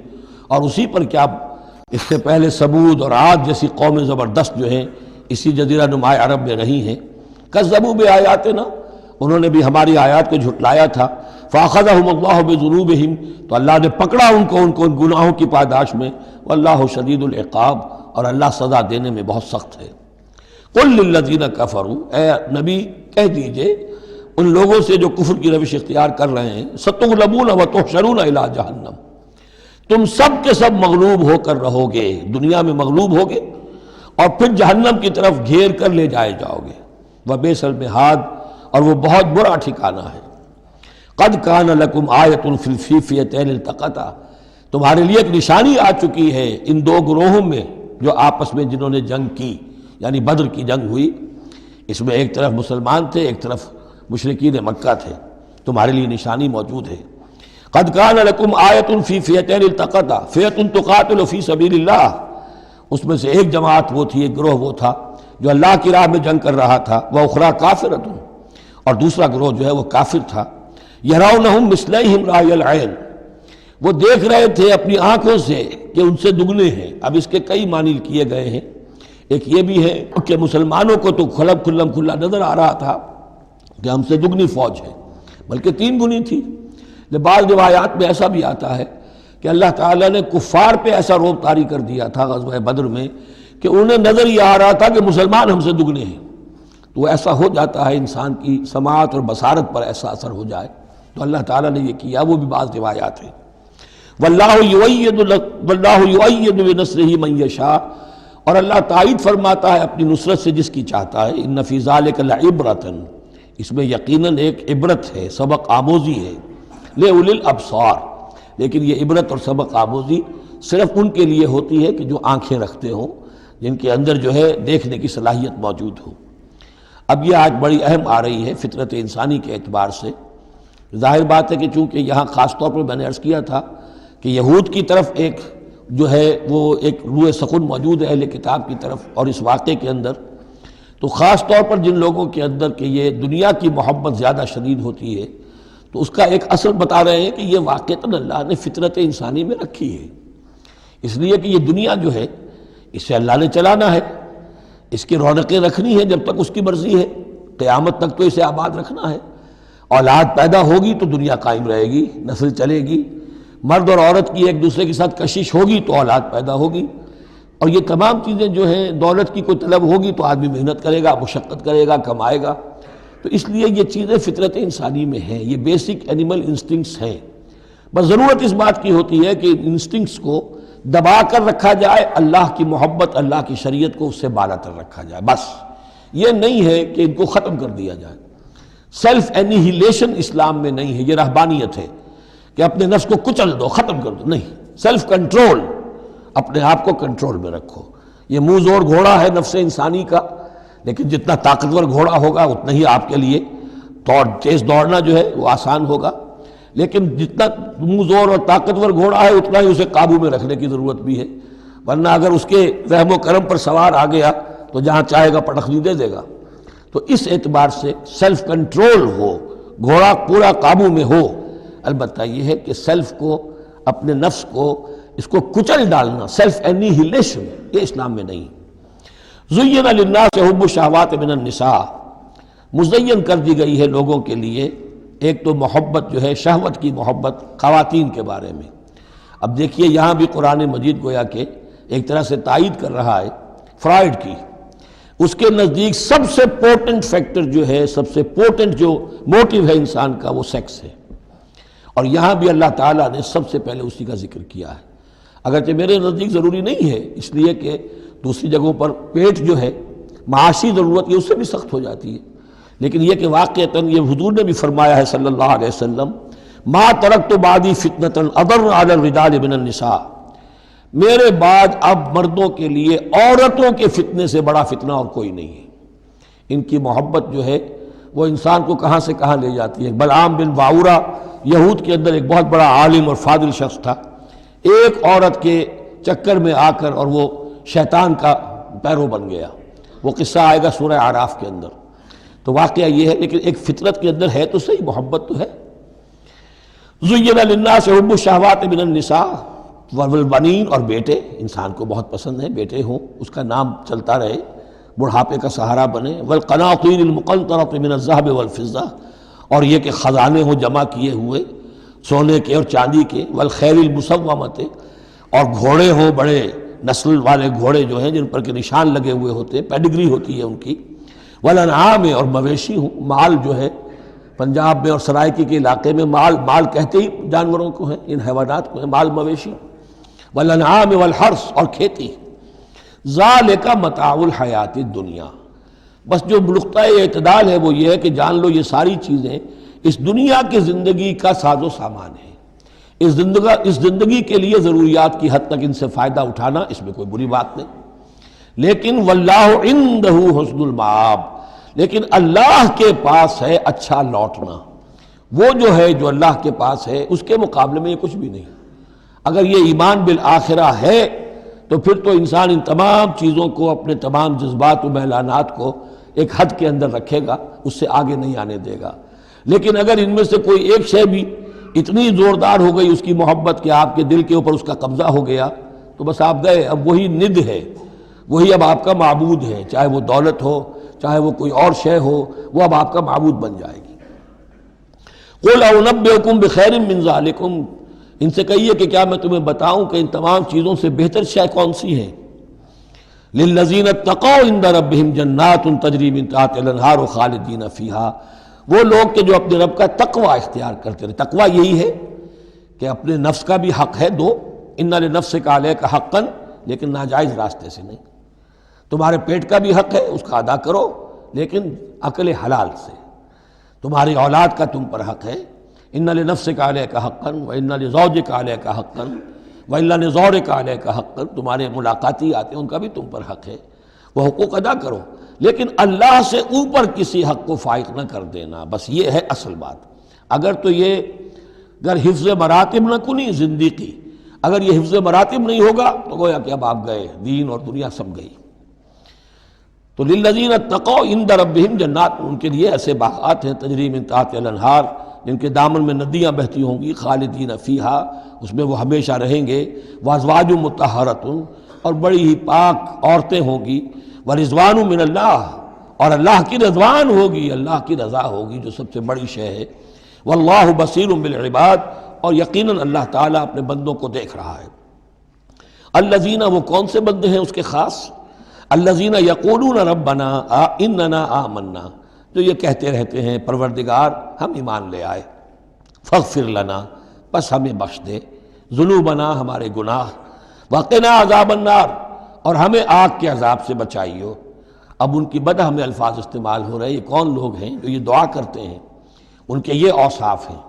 Speaker 2: اور اسی پر کیا اس سے پہلے ثمود اور عاد جیسی قومیں زبردست جو ہیں اسی جزیرہ نما عرب میں رہی ہیں۔ کذبوا بآیاتنا، انہوں نے بھی ہماری آیات کو جھٹلایا تھا۔ فاخذہم اللہ بذنوبہم، تو اللہ نے پکڑا ان کو ان گناہوں کی پاداش میں۔ واللہ شدید العقاب، اور اللہ سزا دینے میں بہت سخت ہے۔ قل للذین کفروا، اے نبی کہہ دیجئے ان لوگوں سے جو کفر کی روش اختیار کر رہے ہیں، ستغلبون وتحشرون الی جہنم، تم سب کے سب مغلوب ہو کر رہو گے، دنیا میں مغلوب ہوگے اور پھر جہنم کی طرف گھیر کر لے جائے جاؤ گے۔ وبئس المہاد، اور وہ بہت برا ٹھکانہ ہے۔ قد کان لکم آیۃ فی فئتین التقطا، تمہارے لیے ایک نشانی آ چکی ہے ان 2 گروہوں میں جو آپس میں جنہوں نے جنگ کی، یعنی بدر کی جنگ ہوئی، اس میں ایک طرف مسلمان تھے، ایک طرف مشرکین مکہ تھے، تمہارے لیے نشانی موجود ہے۔ قد کان لکم آیۃ فی فئتین التقطا فئۃ تقاتل فی سبیل اللہ، اس میں سے ایک جماعت وہ تھی، ایک گروہ وہ تھا جو اللہ کی راہ میں جنگ کر رہا تھا، وأخری کافرۃ، اور دوسرا گروہ جو ہے وہ کافر تھا، یرونہم مثلیہم رأی العین، وہ دیکھ رہے تھے اپنی آنکھوں سے کہ ان سے دگنے ہیں۔ اب اس کے کئی معنی کیے گئے ہیں، ایک یہ بھی ہے کہ مسلمانوں کو تو کھلا نظر آ رہا تھا کہ ہم سے دگنی فوج ہے، بلکہ 3 گنی تھی۔ بعض روایات میں ایسا بھی آتا ہے کہ اللہ تعالیٰ نے کفار پہ ایسا رعب طاری کر دیا تھا غزوہ بدر میں کہ انہیں نظر یہ آ رہا تھا کہ مسلمان ہم سے دگنے ہیں۔ تو ایسا ہو جاتا ہے، انسان کی سماعت اور بصارت پر ایسا اثر ہو جائے، تو اللہ تعالیٰ نے یہ کیا، وہ بھی بعض روایات ہیں۔ واللہ یؤید بنصرہ من یشاء، اور اللہ تائید فرماتا ہے اپنی نصرت سے جس کی چاہتا ہے۔ ان فی ذلک لعبرۃ، اس میں یقیناً ایک عبرت ہے، سبق آموزی ہے، لأولی الابصار، لیکن یہ عبرت اور سبق آموزی صرف ان کے لیے ہوتی ہے کہ جو آنکھیں رکھتے ہوں، جن کے اندر جو ہے دیکھنے کی صلاحیت موجود ہو۔ اب یہ آج بڑی اہم آ رہی ہے فطرت انسانی کے اعتبار سے۔ ظاہر بات ہے کہ چونکہ یہاں خاص طور پر میں نے عرض کیا تھا کہ یہود کی طرف ایک جو ہے وہ ایک روح سخن موجود ہے اہل کتاب کی طرف، اور اس واقعے کے اندر تو خاص طور پر جن لوگوں کے اندر کہ یہ دنیا کی محبت زیادہ شدید ہوتی ہے، تو اس کا ایک اثر بتا رہے ہیں کہ یہ واقعتاً اللہ نے فطرت انسانی میں رکھی ہے، اس لیے کہ یہ دنیا جو ہے اسے اللہ نے چلانا ہے، اس کی رونقیں رکھنی ہے جب تک اس کی مرضی ہے، قیامت تک تو اسے آباد رکھنا ہے۔ اولاد پیدا ہوگی تو دنیا قائم رہے گی، نسل چلے گی، مرد اور عورت کی ایک دوسرے کے ساتھ کشش ہوگی تو اولاد پیدا ہوگی، اور یہ تمام چیزیں جو ہیں، دولت کی کوئی طلب ہوگی تو آدمی محنت کرے گا، مشقت کرے گا، کمائے گا۔ تو اس لیے یہ چیزیں فطرت انسانی میں ہیں، یہ بیسک اینیمل انسٹنکٹس ہیں۔ بس ضرورت اس بات کی ہوتی ہے کہ انسٹنکٹس کو دبا کر رکھا جائے، اللہ کی محبت، اللہ کی شریعت کو اس سے بالا تر رکھا جائے، بس یہ نہیں ہے کہ ان کو ختم کر دیا جائے۔ سیلف انیہیلیشن اسلام میں نہیں ہے، یہ رہبانیت ہے کہ اپنے نفس کو کچل دو، ختم کر دو، نہیں، سیلف کنٹرول، اپنے آپ کو کنٹرول میں رکھو۔ یہ منہ زور گھوڑا ہے نفس انسانی کا، لیکن جتنا طاقتور گھوڑا ہوگا اتنا ہی آپ کے لیے تیز دوڑنا جو ہے وہ آسان ہوگا، لیکن جتنا منہ زور اور طاقتور گھوڑا ہے اتنا ہی اسے قابو میں رکھنے کی ضرورت بھی ہے، ورنہ اگر اس کے رحم و کرم پر سوار آ گیا تو جہاں چاہے گا پٹخنی دے دے گا۔ تو اس اعتبار سے سیلف کنٹرول ہو، گھوڑا پورا قابو میں ہو۔ البتہ یہ ہے کہ سیلف کو، اپنے نفس کو، اس کو کچل ڈالنا، سیلف انیہیلیشن، یہ اسلام میں نہیں۔ زین للناس حب الشہوات من النساء، مزین کر دی گئی ہے لوگوں کے لیے ایک تو محبت جو ہے، شہوت کی محبت خواتین کے بارے میں۔ اب دیکھیے یہاں بھی قرآن مجید گویا کہ ایک طرح سے تائید کر رہا ہے فرائڈ کی۔ اس کے نزدیک سب سے پورٹنٹ فیکٹر جو ہے، سب سے پورٹنٹ جو موٹیو ہے انسان کا، وہ سیکس ہے، اور یہاں بھی اللہ تعالیٰ نے سب سے پہلے اسی کا ذکر کیا ہے۔ اگرچہ میرے نزدیک ضروری نہیں ہے، اس لیے کہ دوسری جگہوں پر پیٹ جو ہے، معاشی ضرورت یہ اس سے بھی سخت ہو جاتی ہے، لیکن یہ کہ واقعتاً یہ حضور نے بھی فرمایا ہے صلی اللہ علیہ وسلم، ما ترکت بعدی فتنۃ اضر علی الرجال من النساء، میرے بعد اب مردوں کے لیے عورتوں کے فتنے سے بڑا فتنہ اور کوئی نہیں ہے۔ ان کی محبت جو ہے وہ انسان کو کہاں سے کہاں لے جاتی ہے۔ بلعام بن باورہ یہود کے اندر ایک بہت بڑا عالم اور فاضل شخص تھا، ایک عورت کے چکر میں آ کر اور وہ شیطان کا پیرو بن گیا۔ وہ قصہ آئے گا سورہ اعراف کے اندر۔ تو واقعہ یہ ہے، لیکن ایک فطرت کے اندر ہے تو صحیح، محبت تو ہے۔ زین للناس حب الشہوات من النساء والبنین، اور بیٹے انسان کو بہت پسند ہے، بیٹے ہوں، اس کا نام چلتا رہے، بڑھاپے کا سہارا بنے۔ والقناطیر المقنطرۃ من الذهب والفضہ، اور یہ کہ خزانے ہوں جمع کیے ہوئے سونے کے اور چاندی کے۔ والخیل المسومۃ، اور گھوڑے ہوں، بڑے نسل والے گھوڑے جو ہیں جن پر کے نشان لگے ہوئے ہوتے ہیں، پیڈگری ہوتی ہے ان کی۔ والانعام، اور مویشی ہوں، مال جو ہے پنجاب میں اور سرائکی کے علاقے میں مال کہتے ہی جانوروں کو ہیں، ان حیوانات کو ہیں، مال مویشی۔ والانعام والحرث، اور کھیتی۔ ذالک متاع الحیات الدنیا، بس جو نقطۂ اعتدال ہے وہ یہ ہے کہ جان لو یہ ساری چیزیں اس دنیا کی زندگی کا ساز و سامان ہے۔ اس زندگی کے لیے ضروریات کی حد تک ان سے فائدہ اٹھانا، اس میں کوئی بری بات نہیں، لیکن واللہ عندہ حسن المآب، لیکن اللہ کے پاس ہے اچھا لوٹنا۔ وہ جو ہے جو اللہ کے پاس ہے اس کے مقابلے میں یہ کچھ بھی نہیں۔ اگر یہ ایمان بالآخرہ ہے تو پھر تو انسان ان تمام چیزوں کو، اپنے تمام جذبات و میلانات کو ایک حد کے اندر رکھے گا، اس سے آگے نہیں آنے دے گا۔ لیکن اگر ان میں سے کوئی ایک شے بھی اتنی زوردار ہو گئی اس کی محبت کہ آپ کے دل کے اوپر اس کا قبضہ ہو گیا تو بس آپ گئے، اب وہی ند ہے، وہی اب آپ کا معبود ہے، چاہے وہ دولت ہو، چاہے وہ کوئی اور شے ہو، وہ اب آپ کا معبود بن جائے گی۔ قُلْ أَنَبِّئُكُمْ بِخَيْرٍ مِّن ذَلِكُمْ، ان سے کہیے کہ کیا میں تمہیں بتاؤں کہ ان تمام چیزوں سے بہتر شے کون سی ہے؟ لِلَّذِينَ اتَّقَوْا عِندَ رَبِّهِمْ جَنَّاتٌ تَجْرِی مِن تَحْتِهَا الْأَنْہَارُ خَالِدِینَ فِیہَا، وہ لوگ کہ جو اپنے رب کا تقوی اختیار کرتے رہے۔ تقوی یہی ہے کہ اپنے نفس کا بھی حق ہے دو، اِنَّ لِنَفْسِکَ عَلَیکَ حَقًّا، لیکن ناجائز راستے سے نہیں۔ تمہارے پیٹ کا بھی حق ہے، اس کا ادا کرو، لیکن عقل حلال سے۔ تمہاری اولاد کا تم پر حق ہے، اِنَّ لِنَفْسِکَ عَلَیکَ حَقًّا وَإِنَّ لِزَوْجِکَ عَلَیکَ حَقًّا وَإِنَّ لِزَوْرِکَ عَلَیکَ حَقًّا، تمہارے ملاقاتی آتے ہیں ان کا بھی تم پر حق ہے، وہ حقوق ادا کرو، لیکن اللہ سے اوپر کسی حق کو فائق نہ کر دینا، بس یہ ہے اصل بات۔ اگر تو یہ اگر حفظ مراتب نہ کنی زندگی، اگر یہ حفظ مراتب نہیں ہوگا تو گویا کہ اب آپ گئے، دین اور دنیا سب گئی۔ تو للذین اتقوا عند ربہم جنات، ان کے لیے ایسے باغات ہیں تجری من تحتہا الانہار، جن کے دامن میں ندیاں بہتی ہوں گی، خالدین فیہا، اس میں وہ ہمیشہ رہیں گے، وازواج مطہرۃ، اور بڑی ہی پاک عورتیں ہوں گی، ورضوان من اللہ، اور اللہ کی رضوان ہوگی، اللہ کی رضا ہوگی جو سب سے بڑی شے ہے، واللہ بصیر بالعباد، اور یقیناً اللہ تعالیٰ اپنے بندوں کو دیکھ رہا ہے۔ الذین، وہ کون سے بندے ہیں اس کے خاص؟ الذین یقولون ربنا اننا آمنا، جو یہ کہتے رہتے ہیں پروردگار ہم ایمان لے آئے، فاغفر لنا، بس ہمیں بخش دے، ذنوبنا، ہمارے گناہ، وقنا عذاب النار، اور ہمیں آگ کے عذاب سے بچائیو۔ اب ان کی بدہمیں الفاظ استعمال ہو رہے ہیں، یہ کون لوگ ہیں جو یہ دعا کرتے ہیں؟ ان کے یہ اوصاف ہیں،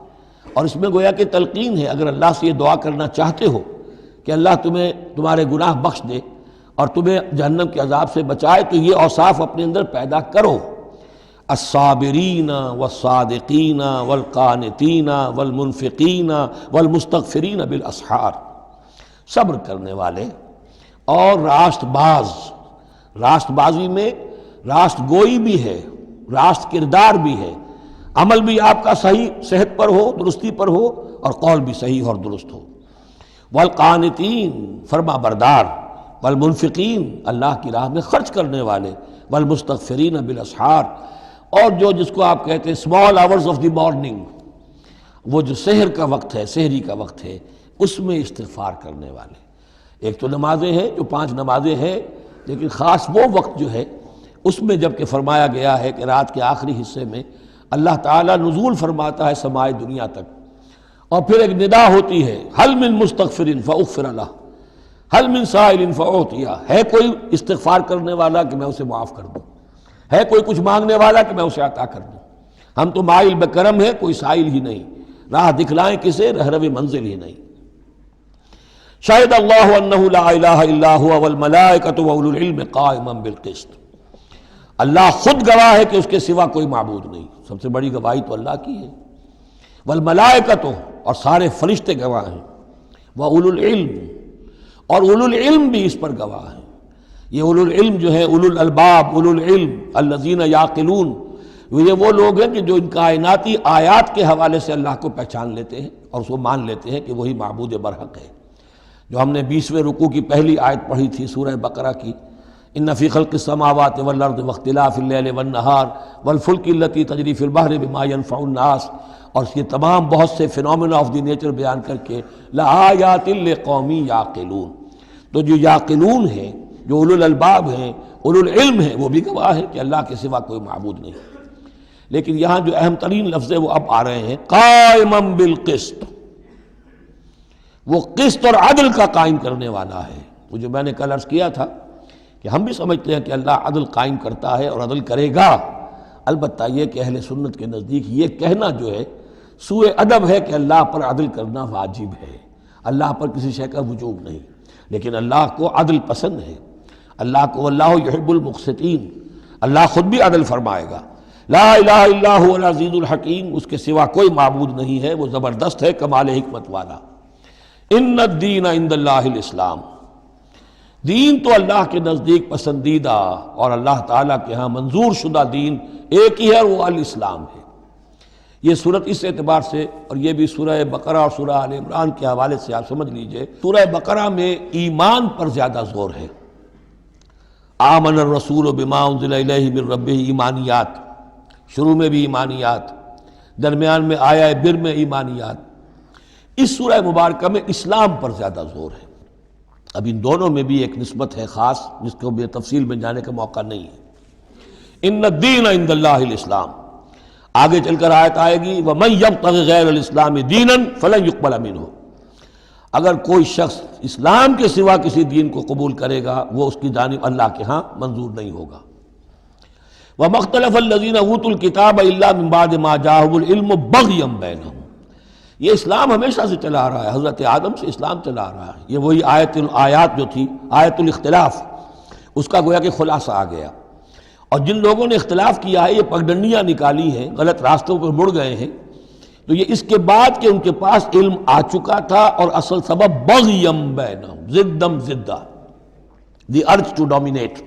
Speaker 2: اور اس میں گویا کہ تلقین ہے، اگر اللہ سے یہ دعا کرنا چاہتے ہو کہ اللہ تمہیں تمہارے گناہ بخش دے اور تمہیں جہنم کے عذاب سے بچائے، تو یہ اوصاف اپنے اندر پیدا کرو۔ الصابرین والصادقین والقانتین والمنفقین والمستغفرین بالاسحار، صبر کرنے والے اور راست باز۔ راست بازی میں راست گوئی بھی ہے، راست کردار بھی ہے، عمل بھی آپ کا صحیح صحت پر ہو، درستی پر ہو، اور قول بھی صحیح اور درست ہو۔ والقانتین، فرما بردار، والمنفقین، اللہ کی راہ میں خرچ کرنے والے، والمستغفرین بالاسحار، اور جو جس کو آپ کہتے ہیں small hours of the morning, وہ جو سحر کا وقت ہے، سحری کا وقت ہے، اس میں استغفار کرنے والے۔ ایک تو نمازیں ہیں جو 5 نمازیں ہیں، لیکن خاص وہ وقت جو ہے اس میں جب کہ فرمایا گیا ہے کہ رات کے آخری حصے میں اللہ تعالیٰ نزول فرماتا ہے سمائے دنیا تک، اور پھر ایک ندا ہوتی ہے، حل من مستغفر فاغفر لہ، حل من سائل فاعطیہ، ہے کوئی استغفار کرنے والا کہ میں اسے معاف کر دوں، ہے کوئی کچھ مانگنے والا کہ میں اسے عطا کر دوں۔ ہم تو مائل بکرم ہے، کوئی سائل ہی نہیں، راہ دکھلائیں کسے، رہرو منزل ہی نہیں۔ شہد اللہ انہ لا الہ الا هو والملائکۃ واولو العلم قائما بالقسط، اللہ خود گواہ ہے کہ اس کے سوا کوئی معبود نہیں، سب سے بڑی گواہی تو اللہ کی ہے، والملائکۃ، اور سارے فرشتے گواہ ہیں، واولو العلم، اور اولو العلم بھی اس پر گواہ ہیں۔ یہ اولو العلم جو ہے، اولو الالباب، اولو العلم الذین یعقلون، یہ وہ لوگ ہیں کہ جو ان کائناتی آیات کے حوالے سے اللہ کو پہچان لیتے ہیں اور اس کو مان لیتے ہیں کہ وہی معبود برحق ہے۔ جو ہم نے 20ویں رکوع کی پہلی آیت پڑھی تھی سورہ بقرہ کی، ان فی خلق السماوات والارض واختلاف اللیل والنہار والفلک التی تجری فی البحر بما ینفع الناس، اور یہ تمام بہت سے فینومینا آف دی نیچر بیان کر کے لآیات لقوم یعقلون، تو جو یعقلون ہیں، جو اولو الالباب ہیں، اولو العلم ہیں، وہ بھی گواہ ہیں کہ اللہ کے سوا کوئی معبود نہیں۔ لیکن یہاں جو اہم ترین لفظ ہے وہ اب آ رہے ہیں، قائما بالقسط، وہ قسط اور عدل کا قائم کرنے والا ہے۔ وہ جو میں نے کل عرض کیا تھا کہ ہم بھی سمجھتے ہیں کہ اللہ عدل قائم کرتا ہے اور عدل کرے گا، البتہ یہ کہ اہل سنت کے نزدیک یہ کہنا جو ہے سوء ادب ہے کہ اللہ پر عدل کرنا واجب ہے، اللہ پر کسی شے کا وجوب نہیں، لیکن اللہ کو عدل پسند ہے، اللہ کو واللہ یحب المقسطین، اللہ خود بھی عدل فرمائے گا، لا الہ الا هو العزیز الحکیم، اس کے سوا کوئی معبود نہیں ہے، وہ زبردست ہے، کمال حکمت والا۔ ان الدین عند اللہ الاسلام، دین تو اللہ کے نزدیک پسندیدہ اور اللہ تعالیٰ کے ہاں منظور شدہ دین ایک ہی ہے، وہ الاسلام ہے۔ یہ صورت اس اعتبار سے، اور یہ بھی سورہ بقرہ اور سورہ آل عمران کے حوالے سے آپ سمجھ لیجئے، سورہ بقرہ میں ایمان پر زیادہ زور ہے۔ آمن الرسول بما انزل الیہ من ربہ، ایمانیات، شروع میں بھی ایمانیات، درمیان میں آیا بر میں ایمانیات۔ اس سورہ مبارکہ میں اسلام پر زیادہ زور ہے۔ اب ان دونوں میں بھی ایک نسبت ہے خاص، جس کو بے تفصیل میں جانے کا موقع نہیں ہے۔ ان الدین عند اللہ الاسلام، آگے چل کر آیت آئے گی وَمَن يَبْتَغِ غَيْرَ الْإِسْلَامِ دِينًا فَلَن يُقْبَلَ مِنْهُ، اگر کوئی شخص اسلام کے سوا کسی دین کو قبول کرے گا وہ اس کی جانب اللہ کے ہاں منظور نہیں ہوگا۔ وَمَا اخْتَلَفَ الَّذِينَ أُوتُوا الْكِتَابَ إِلَّا مِن بَعْدِ مَا جَاءَهُمُ الْعِلْمُ بَغْيًا بَيْنَهُمْ، یہ اسلام ہمیشہ سے چلا آ رہا ہے، حضرت آدم سے اسلام چلا آ رہا ہے۔ یہ وہی آیات جو تھی، آیت الاختلاف، اس کا گویا کہ خلاصہ آ گیا۔ اور جن لوگوں نے اختلاف کیا ہے، یہ پگڈنڈیاں نکالی ہیں، غلط راستوں پر مڑ گئے ہیں، تو یہ اس کے بعد کہ ان کے پاس علم آ چکا تھا، اور اصل سبب بغیم بینہم، ضدم ضدہ، دی ارج ٹو ڈومینیٹ۔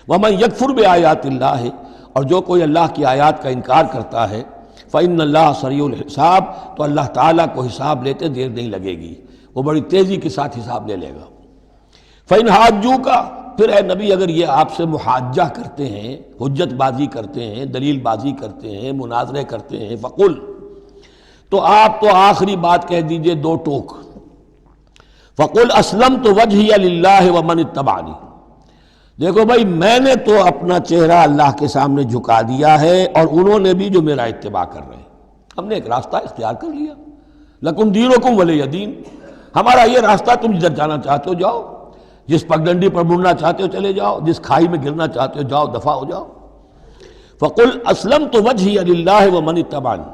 Speaker 2: ومن یکفر بآیات اللہ، اور جو کوئی اللہ کی آیات کا انکار کرتا ہے، فإن اللہ سریع الحساب، تو اللہ تعالیٰ کو حساب لیتے دیر نہیں لگے گی، وہ بڑی تیزی کے ساتھ حساب لے لے گا۔ فإن حاجوک، پھر اے نبی اگر یہ آپ سے محاجہ کرتے ہیں، حجت بازی کرتے ہیں، دلیل بازی کرتے ہیں، مناظرے کرتے ہیں، فقل، تو آپ تو آخری بات کہہ دیجئے دو ٹوک، فقل اسلمت وجہی للہ ومن اتبعنی، دیکھو بھائی میں نے تو اپنا چہرہ اللہ کے سامنے جھکا دیا ہے، اور انہوں نے بھی جو میرا اتباع کر رہے ہیں، ہم نے ایک راستہ اختیار کر لیا، لکم دینکم ولی دین، ہمارا یہ راستہ، تم جدھر جانا چاہتے ہو جاؤ، جس پگڈنڈی پر مڑنا چاہتے ہو چلے جاؤ، جس کھائی میں گرنا چاہتے ہو جاؤ، دفع ہو جاؤ۔ فقل اسلمت وجہی للہ ومن اتبعنی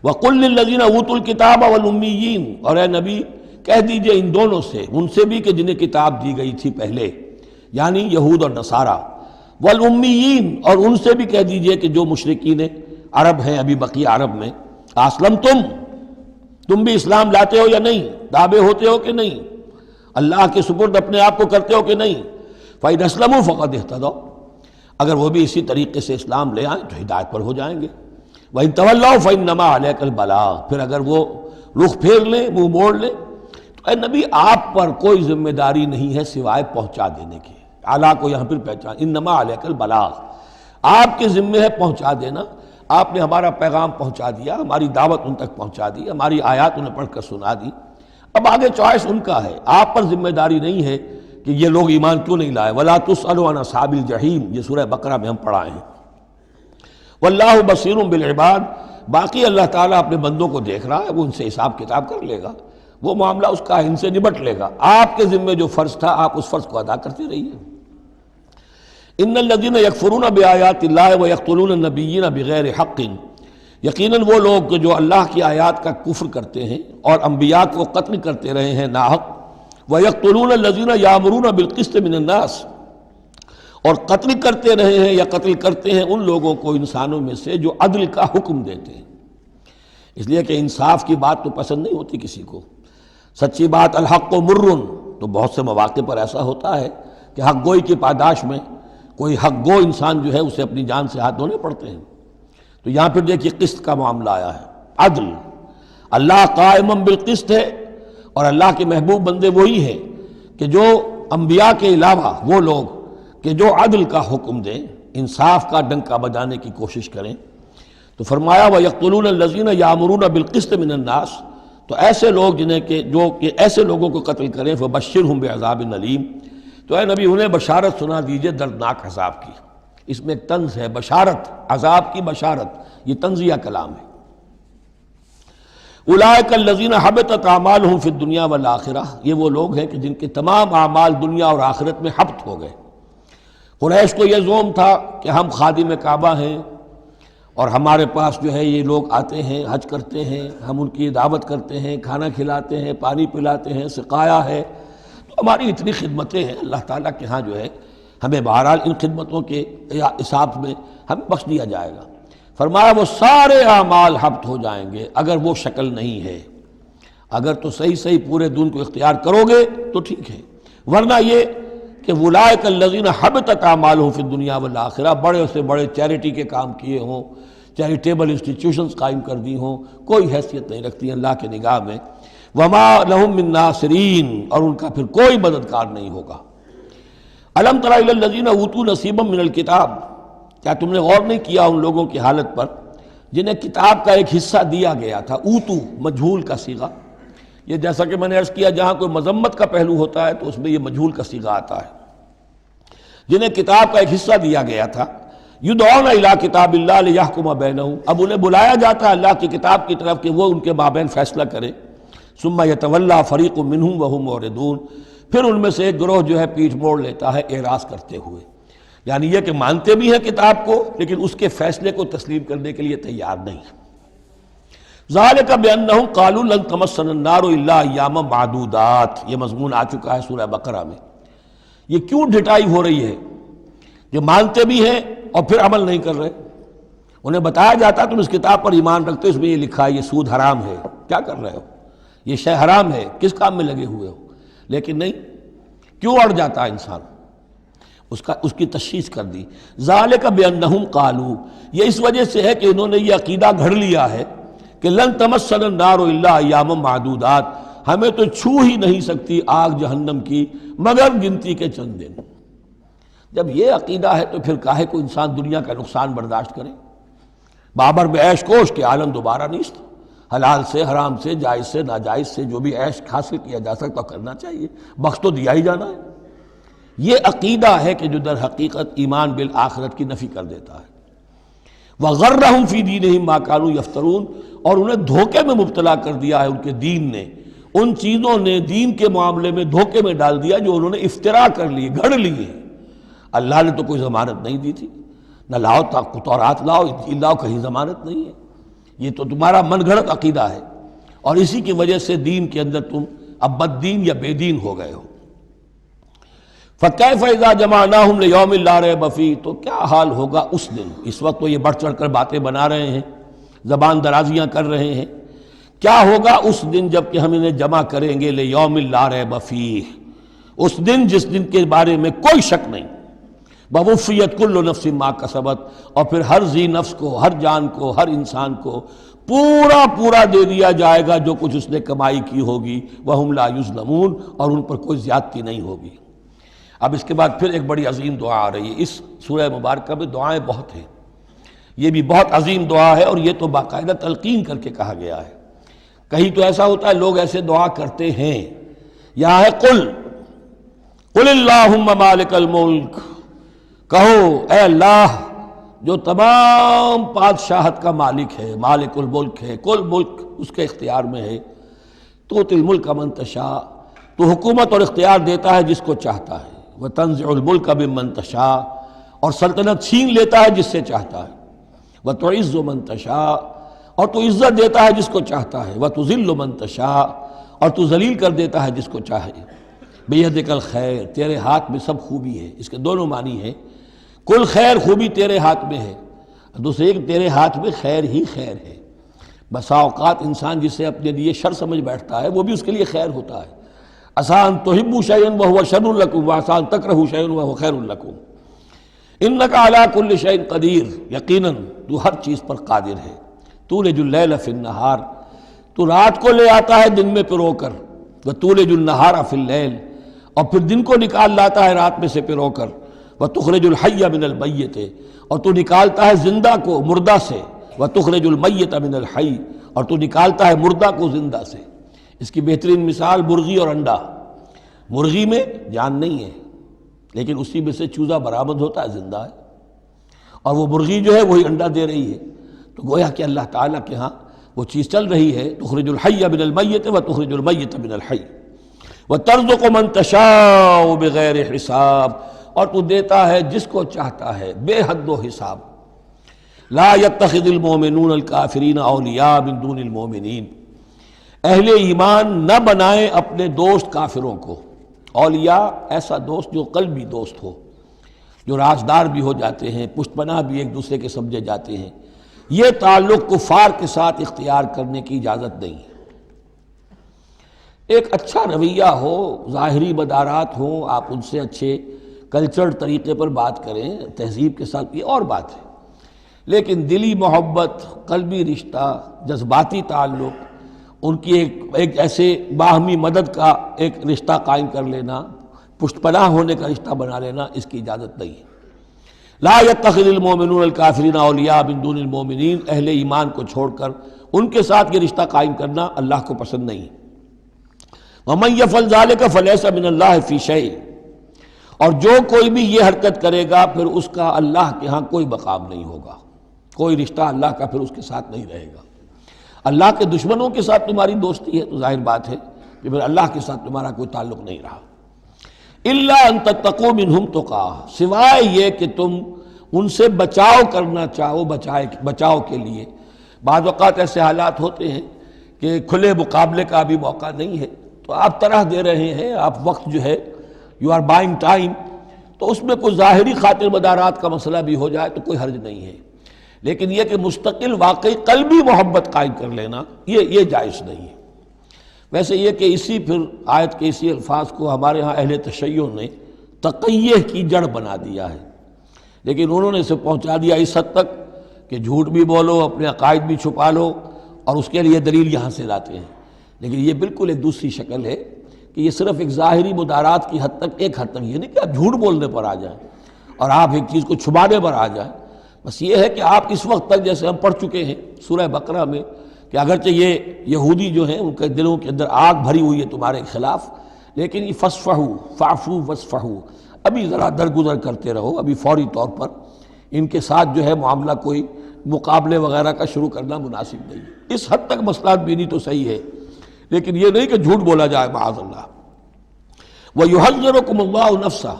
Speaker 2: وقل للذین اوتوا الکتاب والامیین، اور اے نبی کہہ دیجئے ان دونوں سے، ان سے بھی کہ جنہیں کتاب دی گئی تھی پہلے، یعنی یہود اور نصارہ، والامیین، اور ان سے بھی کہہ دیجئے کہ جو مشرکین عرب ہیں ابھی بقیہ عرب میں، اسلمتم، تم بھی اسلام لاتے ہو یا نہیں، تابع ہوتے ہو کہ نہیں، اللہ کے سپرد اپنے آپ کو کرتے ہو کہ نہیں۔ فَإِنْ أَسْلَمُوا فَقَدِ اهْتَدَوْا، اگر وہ بھی اسی طریقے سے اسلام لے آئیں تو ہدایت پر ہو جائیں گے۔ وَإِنْ تَوَلَّوْا فَإِنَّمَا عَلَيْكَ الْبَلَاغُ، پھر اگر وہ رخ پھیر لیں، منہ موڑ لیں، تو اے نبی آپ پر کوئی ذمہ داری نہیں ہے سوائے پہنچا دینے کی۔ اعلیٰ کو یہاں پھر پہچان، انما علیک البلاغ، آپ کے ذمہ ہے پہنچا دینا، آپ نے ہمارا پیغام پہنچا دیا، ہماری دعوت ان تک پہنچا دی، ہماری آیات انہیں پڑھ کر سنا دی، اب آگے چوائس ان کا ہے، آپ پر ذمہ داری نہیں ہے کہ یہ لوگ ایمان کیوں نہیں لائے۔ وَلَا تُسْأَلُ عَنْ أَصْحَابِ الْجَحِيمِ، یہ سورہ بقرہ میں ہم پڑھائے ہیں۔ وَاللَّهُ بَصِيرٌ بِالْعِبَادِ، باقی اللہ تعالیٰ اپنے بندوں کو دیکھ رہا ہے، وہ ان سے حساب کتاب کر لے گا، وہ معاملہ اس کا ان سے نبٹ لے گا، آپ کے ذمہ جو فرض تھا آپ اس فرض کو ادا کرتے رہیے۔ ان الذین یکفرون بآیات اللہ ویقتلون النبیین بغیر حق، یقیناً وہ لوگ جو اللہ کی آیات کا کفر کرتے ہیں اور انبیاء کو قتل کرتے رہے ہیں ناحق، ویقتلون الذین یامرون بالقسط من الناس، اور قتل کرتے رہے ہیں یا قتل کرتے ہیں ان لوگوں کو انسانوں میں سے جو عدل کا حکم دیتے ہیں، اس لیے کہ انصاف کی بات تو پسند نہیں ہوتی کسی کو، سچی بات الحق مر، تو بہت سے مواقع پر ایسا ہوتا ہے کہ حق گوئی کی پاداش میں کوئی حق گو انسان جو ہے اسے اپنی جان سے ہاتھ دھونے پڑتے ہیں۔ تو یہاں پھر دیکھیے قسط کا معاملہ آیا ہے، عدل، اللہ قائم بالقسط ہے، اور اللہ کے محبوب بندے وہی ہیں کہ جو انبیاء کے علاوہ وہ لوگ کہ جو عدل کا حکم دیں، انصاف کا ڈنکا بجانے کی کوشش کریں۔ تو فرمایا وَيَقْتُلُونَ الَّذِينَ يَأْمُرُونَ بِالْقِسْطِ مِنَ النَّاسِ، تو ایسے لوگ جنہیں کہ جو کہ ایسے لوگوں کو قتل کریں، فَبَشِّرْهُمْ بِعَذَابٍ أَلِيمٍ، تو اے نبی انہیں بشارت سنا دیجئے دردناک عذاب کی۔ اس میں ایک طنز ہے، بشارت، عذاب کی بشارت، یہ طنزیہ کلام ہے۔ اولئک الذین حبطت اعمالہم فی الدنیا والآخرہ، یہ وہ لوگ ہیں کہ جن کے تمام اعمال دنیا اور آخرت میں حبط ہو گئے۔ قریش کو یہ زوم تھا کہ ہم خادم کعبہ ہیں اور ہمارے پاس جو ہے یہ لوگ آتے ہیں، حج کرتے ہیں، ہم ان کی دعوت کرتے ہیں، کھانا کھلاتے ہیں، پانی پلاتے ہیں، سقایا ہے، تو ہماری اتنی خدمتیں ہیں، اللہ تعالیٰ کے ہاں جو ہے ہمیں بہرحال ان خدمتوں کے حساب میں ہمیں بخش دیا جائے گا۔ فرمایا وہ سارے اعمال حبط ہو جائیں گے اگر وہ شکل نہیں ہے۔ اگر تو صحیح پورے دین کو اختیار کرو گے تو ٹھیک ہے، ورنہ یہ کہ اولئک الذین حبطت اعمالہم فی الدنیا والآخرہ، بڑے سے بڑے چیریٹی کے کام کیے ہوں، چیریٹیبل انسٹیٹیوشنز قائم کر دی ہوں، کوئی حیثیت نہیں رکھتی اللہ کے نگاہ میں۔ وما لہم من ناصرین، اور ان کا پھر کوئی مددگار نہیں ہوگا۔ الم تر الی الذین اوتوا نصیبا من الکتاب، کیا تم نے غور نہیں کیا ان لوگوں کی حالت پر جنہیں کتاب کا ایک حصہ دیا گیا تھا؟ اوتو مجہول کا صیغہ، یہ جیسا کہ میں نے عرض کیا جہاں کوئی مذمت کا پہلو ہوتا ہے تو اس میں یہ مجہول کا صیغہ آتا ہے۔ جنہیں کتاب کا ایک حصہ دیا گیا تھا، یدعون الی کتاب اللہ لیحکم بینہم، اب انہیں بلایا جاتا ہے اللہ کی کتاب کی طرف کہ وہ ان کے مابین فیصلہ کرے۔ ثم یتولی فریق منہم وہم معرضون، پھر ان میں سے ایک گروہ جو ہے پیٹھ موڑ لیتا ہے اعراض کرتے ہوئے، یعنی یہ کہ مانتے بھی ہیں کتاب کو لیکن اس کے فیصلے کو تسلیم کرنے کے لیے تیار نہیں۔ ذالک بانہم قالوا لن تمسنا النار الا ایاما معدودات، یہ مضمون آ چکا ہے سورہ بقرہ میں۔ یہ کیوں ڈھٹائی ہو رہی ہے؟ جو مانتے بھی ہیں اور پھر عمل نہیں کر رہے، انہیں بتایا جاتا تم اس کتاب پر ایمان رکھتے ہو، اس میں یہ لکھا ہے یہ سود حرام ہے، کیا کر رہے ہو، یہ شے حرام ہے، کس کام میں لگے ہوئے ہو؟ لیکن نہیں، کیوں اڑ جاتا ہے انسان؟ اس کی تشخیص کر دی۔ ذالک بانہم قالوا، یہ اس وجہ سے ہے کہ انہوں نے یہ عقیدہ گھڑ لیا ہے کہ لن تمسنا النار الا ایاما معدودات، ہمیں تو چھو ہی نہیں سکتی آگ جہنم کی مگر گنتی کے چند دن۔ جب یہ عقیدہ ہے تو پھر کاہے کو انسان دنیا کا نقصان برداشت کرے؟ بابر میں عیش کوش کے عالم دوبارہ نیست، حلال سے حرام سے جائز سے ناجائز سے جو بھی عیش حاصل کیا جا سکتا کرنا چاہیے، بخش تو دیا ہی جانا ہے۔ یہ عقیدہ ہے کہ جو در حقیقت ایمان بالآخرت کی نفی کر دیتا ہے۔ وَغَرَّهُمْ فِي دِينِهِمْ مَا كَانُوا يَفْتَرُونَ، اور انہیں دھوکے میں مبتلا کر دیا ہے ان کے دین نے، ان چیزوں نے دین کے معاملے میں دھوکے میں ڈال دیا جو انہوں نے افترا کر لیے، گھڑ لیے۔ اللہ نے تو کوئی ضمانت نہیں دی تھی، نہ لاؤ تورات لاؤ انجیل لاؤ، کہیں ضمانت نہیں ہے، یہ تو تمہارا من گھڑت عقیدہ ہے، اور اسی کی وجہ سے دین کے اندر تم اب بد دین یا بے دین ہو گئے ہو۔ فَكَيْفَ إِذَا جَمَعْنَاهُمْ لِيَوْمٍ لَا رَيْبَ فِيهِ، تو کیا حال ہوگا اس دن، اس وقت تو یہ بڑھ چڑھ کر باتیں بنا رہے ہیں، زبان درازیاں کر رہے ہیں، کیا ہوگا اس دن جب کہ ہم انہیں جمع کریں گے لِيَوْمٍ لَا رَيْبَ فِيهِ، اس دن جس دن کے بارے میں کوئی شک نہیں۔ وَوُفِّيَتْ كُلُّ نَفْسٍ مَا كَسَبَتْ، اور پھر ہر ذی نفس کو، ہر جان کو، ہر انسان کو پورا دے دیا جائے گا جو کچھ اس نے کمائی کی ہوگی، وَهُمْ لَا يُظْلَمُونَ، اور ان پر کوئی زیادتی نہیں ہوگی۔ اب اس کے بعد پھر ایک بڑی عظیم دعا آ رہی ہے۔ اس سورہ مبارکہ میں دعائیں بہت ہیں، یہ بھی بہت عظیم دعا ہے، اور یہ تو باقاعدہ تلقین کر کے کہا گیا ہے۔ کہیں تو ایسا ہوتا ہے لوگ ایسے دعا کرتے ہیں، یہاں ہے قل اللہم مالک الملک، کہو اے اللہ جو تمام بادشاہت کا مالک ہے، مالک الملک ہے، کل ملک اس کے اختیار میں ہے، تؤتی الملک من تشاء، تو حکومت اور اختیار دیتا ہے جس کو چاہتا ہے، وتنزع الملک ممن تشاء، اور سلطنت چھین لیتا ہے جس سے چاہتا ہے، وتعز من تشاء، اور تو عزت دیتا ہے جس کو چاہتا ہے، وتذل من تشاء، اور تو ذلیل کر دیتا ہے جس کو چاہے، بیدک الخیر، تیرے ہاتھ میں سب خوبی ہے۔ اس کے دونوں معنی ہیں، کل خیر خوبی تیرے ہاتھ میں ہے، دوسرے کہ تیرے ہاتھ میں خیر ہی خیر ہے۔ بسا اوقات انسان جسے اپنے لیے شر سمجھ بیٹھتا ہے وہ بھی اس کے لیے خیر ہوتا ہے۔ عسیٰ ان تحبوا شیئا وہو شر لکم وعسیٰ ان تکرہوا شیئا وہو خیر لکم، انک علی کل شیء قدیر، یقیناً تو ہر چیز پر قادر ہے۔ تولج اللیل فی النہار، تو رات کو لے آتا ہے دن میں پرو کر، وتولج النہار فی اللیل، اور پھر دن کو نکال لاتا ہے رات میں سے پرو کر، وتخرج الحی من المیت، اور تو نکالتا ہے زندہ کو مردہ سے، وتخرج المیت من الحی، اور تو نکالتا ہے مردہ کو زندہ سے۔ اس کی بہترین مثال مرغی اور انڈا، مرغی میں جان نہیں ہے لیکن اسی میں سے چوزہ برآمد ہوتا ہے، زندہ ہے، اور وہ مرغی جو ہے وہی انڈا دے رہی ہے، تو گویا کہ اللہ تعالیٰ کے ہاں وہ چیز چل رہی ہے، تخرج الحی من المیت وتخرج المیت من الحی، وترزق من تشاء بغیر حساب، اور تو دیتا ہے جس کو چاہتا ہے بے حد و حساب۔ لا يتخذ المؤمنون الکافرین اولیاء من دون المؤمنین، اہل ایمان نہ بنائیں اپنے دوست کافروں کو، اولیاء ایسا دوست جو قلبی دوست ہو، جو رازدار بھی ہو جاتے ہیں، پشت پناہ بھی ایک دوسرے کے سمجھے جاتے ہیں، یہ تعلق کفار کے ساتھ اختیار کرنے کی اجازت نہیں ہے۔ ایک اچھا رویہ ہو، ظاہری مدارات ہوں، آپ ان سے اچھے کلچرڈ طریقے پر بات کریں، تہذیب کے ساتھ، یہ اور بات ہے، لیکن دلی محبت، قلبی رشتہ، جذباتی تعلق، ان کی ایک ایسے باہمی مدد کا ایک رشتہ قائم کر لینا، پشت پناہ ہونے کا رشتہ بنا لینا، اس کی اجازت نہیں ہے۔ لا يتخذ المؤمنون الکافرین اولیاء من دون المؤمنین، اہل ایمان کو چھوڑ کر ان کے ساتھ یہ رشتہ قائم کرنا اللہ کو پسند نہیں ہے۔ ومن یفعل ذلک فلیس من اللہ فی شیء، اور جو کوئی بھی یہ حرکت کرے گا پھر اس کا اللہ کے ہاں کوئی مقام نہیں ہوگا، کوئی رشتہ اللہ کا پھر اس کے ساتھ نہیں رہے گا۔ اللہ کے دشمنوں کے ساتھ تمہاری دوستی ہے تو ظاہر بات ہے کہ پھر اللہ کے ساتھ تمہارا کوئی تعلق نہیں رہا۔ الا ان تتقوا منہم تقاۃ، سوائے یہ کہ تم ان سے بچاؤ کرنا چاہو، بچاؤ کے لیے۔ بعض اوقات ایسے حالات ہوتے ہیں کہ کھلے مقابلے کا بھی موقع نہیں ہے، تو آپ طرح دے رہے ہیں، آپ وقت جو ہے یو آر بائنگ ٹائم، تو اس میں کوئی ظاہری خاطر مدارات کا مسئلہ بھی ہو جائے تو کوئی حرج نہیں ہے، لیکن یہ کہ مستقل واقعی قلبی محبت قائم کر لینا یہ جائز نہیں ہے۔ ویسے یہ کہ اسی پھر آیت کے اسی الفاظ کو ہمارے ہاں اہل تشیع نے تقیہ کی جڑ بنا دیا ہے، لیکن انہوں نے اسے پہنچا دیا اس حد تک کہ جھوٹ بھی بولو، اپنے عقائد بھی چھپا لو، اور اس کے لیے دلیل یہاں سے لاتے ہیں۔ لیکن یہ بالکل ایک دوسری شکل ہے کہ یہ صرف ایک ظاہری مدارات کی حد تک، ایک حد تک، یہ نہیں کہ آپ جھوٹ بولنے پر آ جائیں اور آپ ایک چیز کو چھپانے پر آ جائیں، بس یہ ہے کہ آپ اس وقت تک، جیسے ہم پڑھ چکے ہیں سورہ بقرہ میں، کہ اگرچہ یہ یہودی جو ہیں ان کے دلوں کے اندر آگ بھری ہوئی ہے تمہارے خلاف، لیکن یہ فصفحوا فاعفوا واصفحوا، ابھی ذرا درگزر کرتے رہو، ابھی فوری طور پر ان کے ساتھ جو ہے معاملہ کوئی مقابلے وغیرہ کا شروع کرنا مناسب نہیں ہے۔ اس حد تک مصلحت بینی تو صحیح ہے، لیکن یہ نہیں کہ جھوٹ بولا جائے معاذ اللہ۔ وَيُحَذِّرُكُمُ اللَّهُ نَفْسَهُ،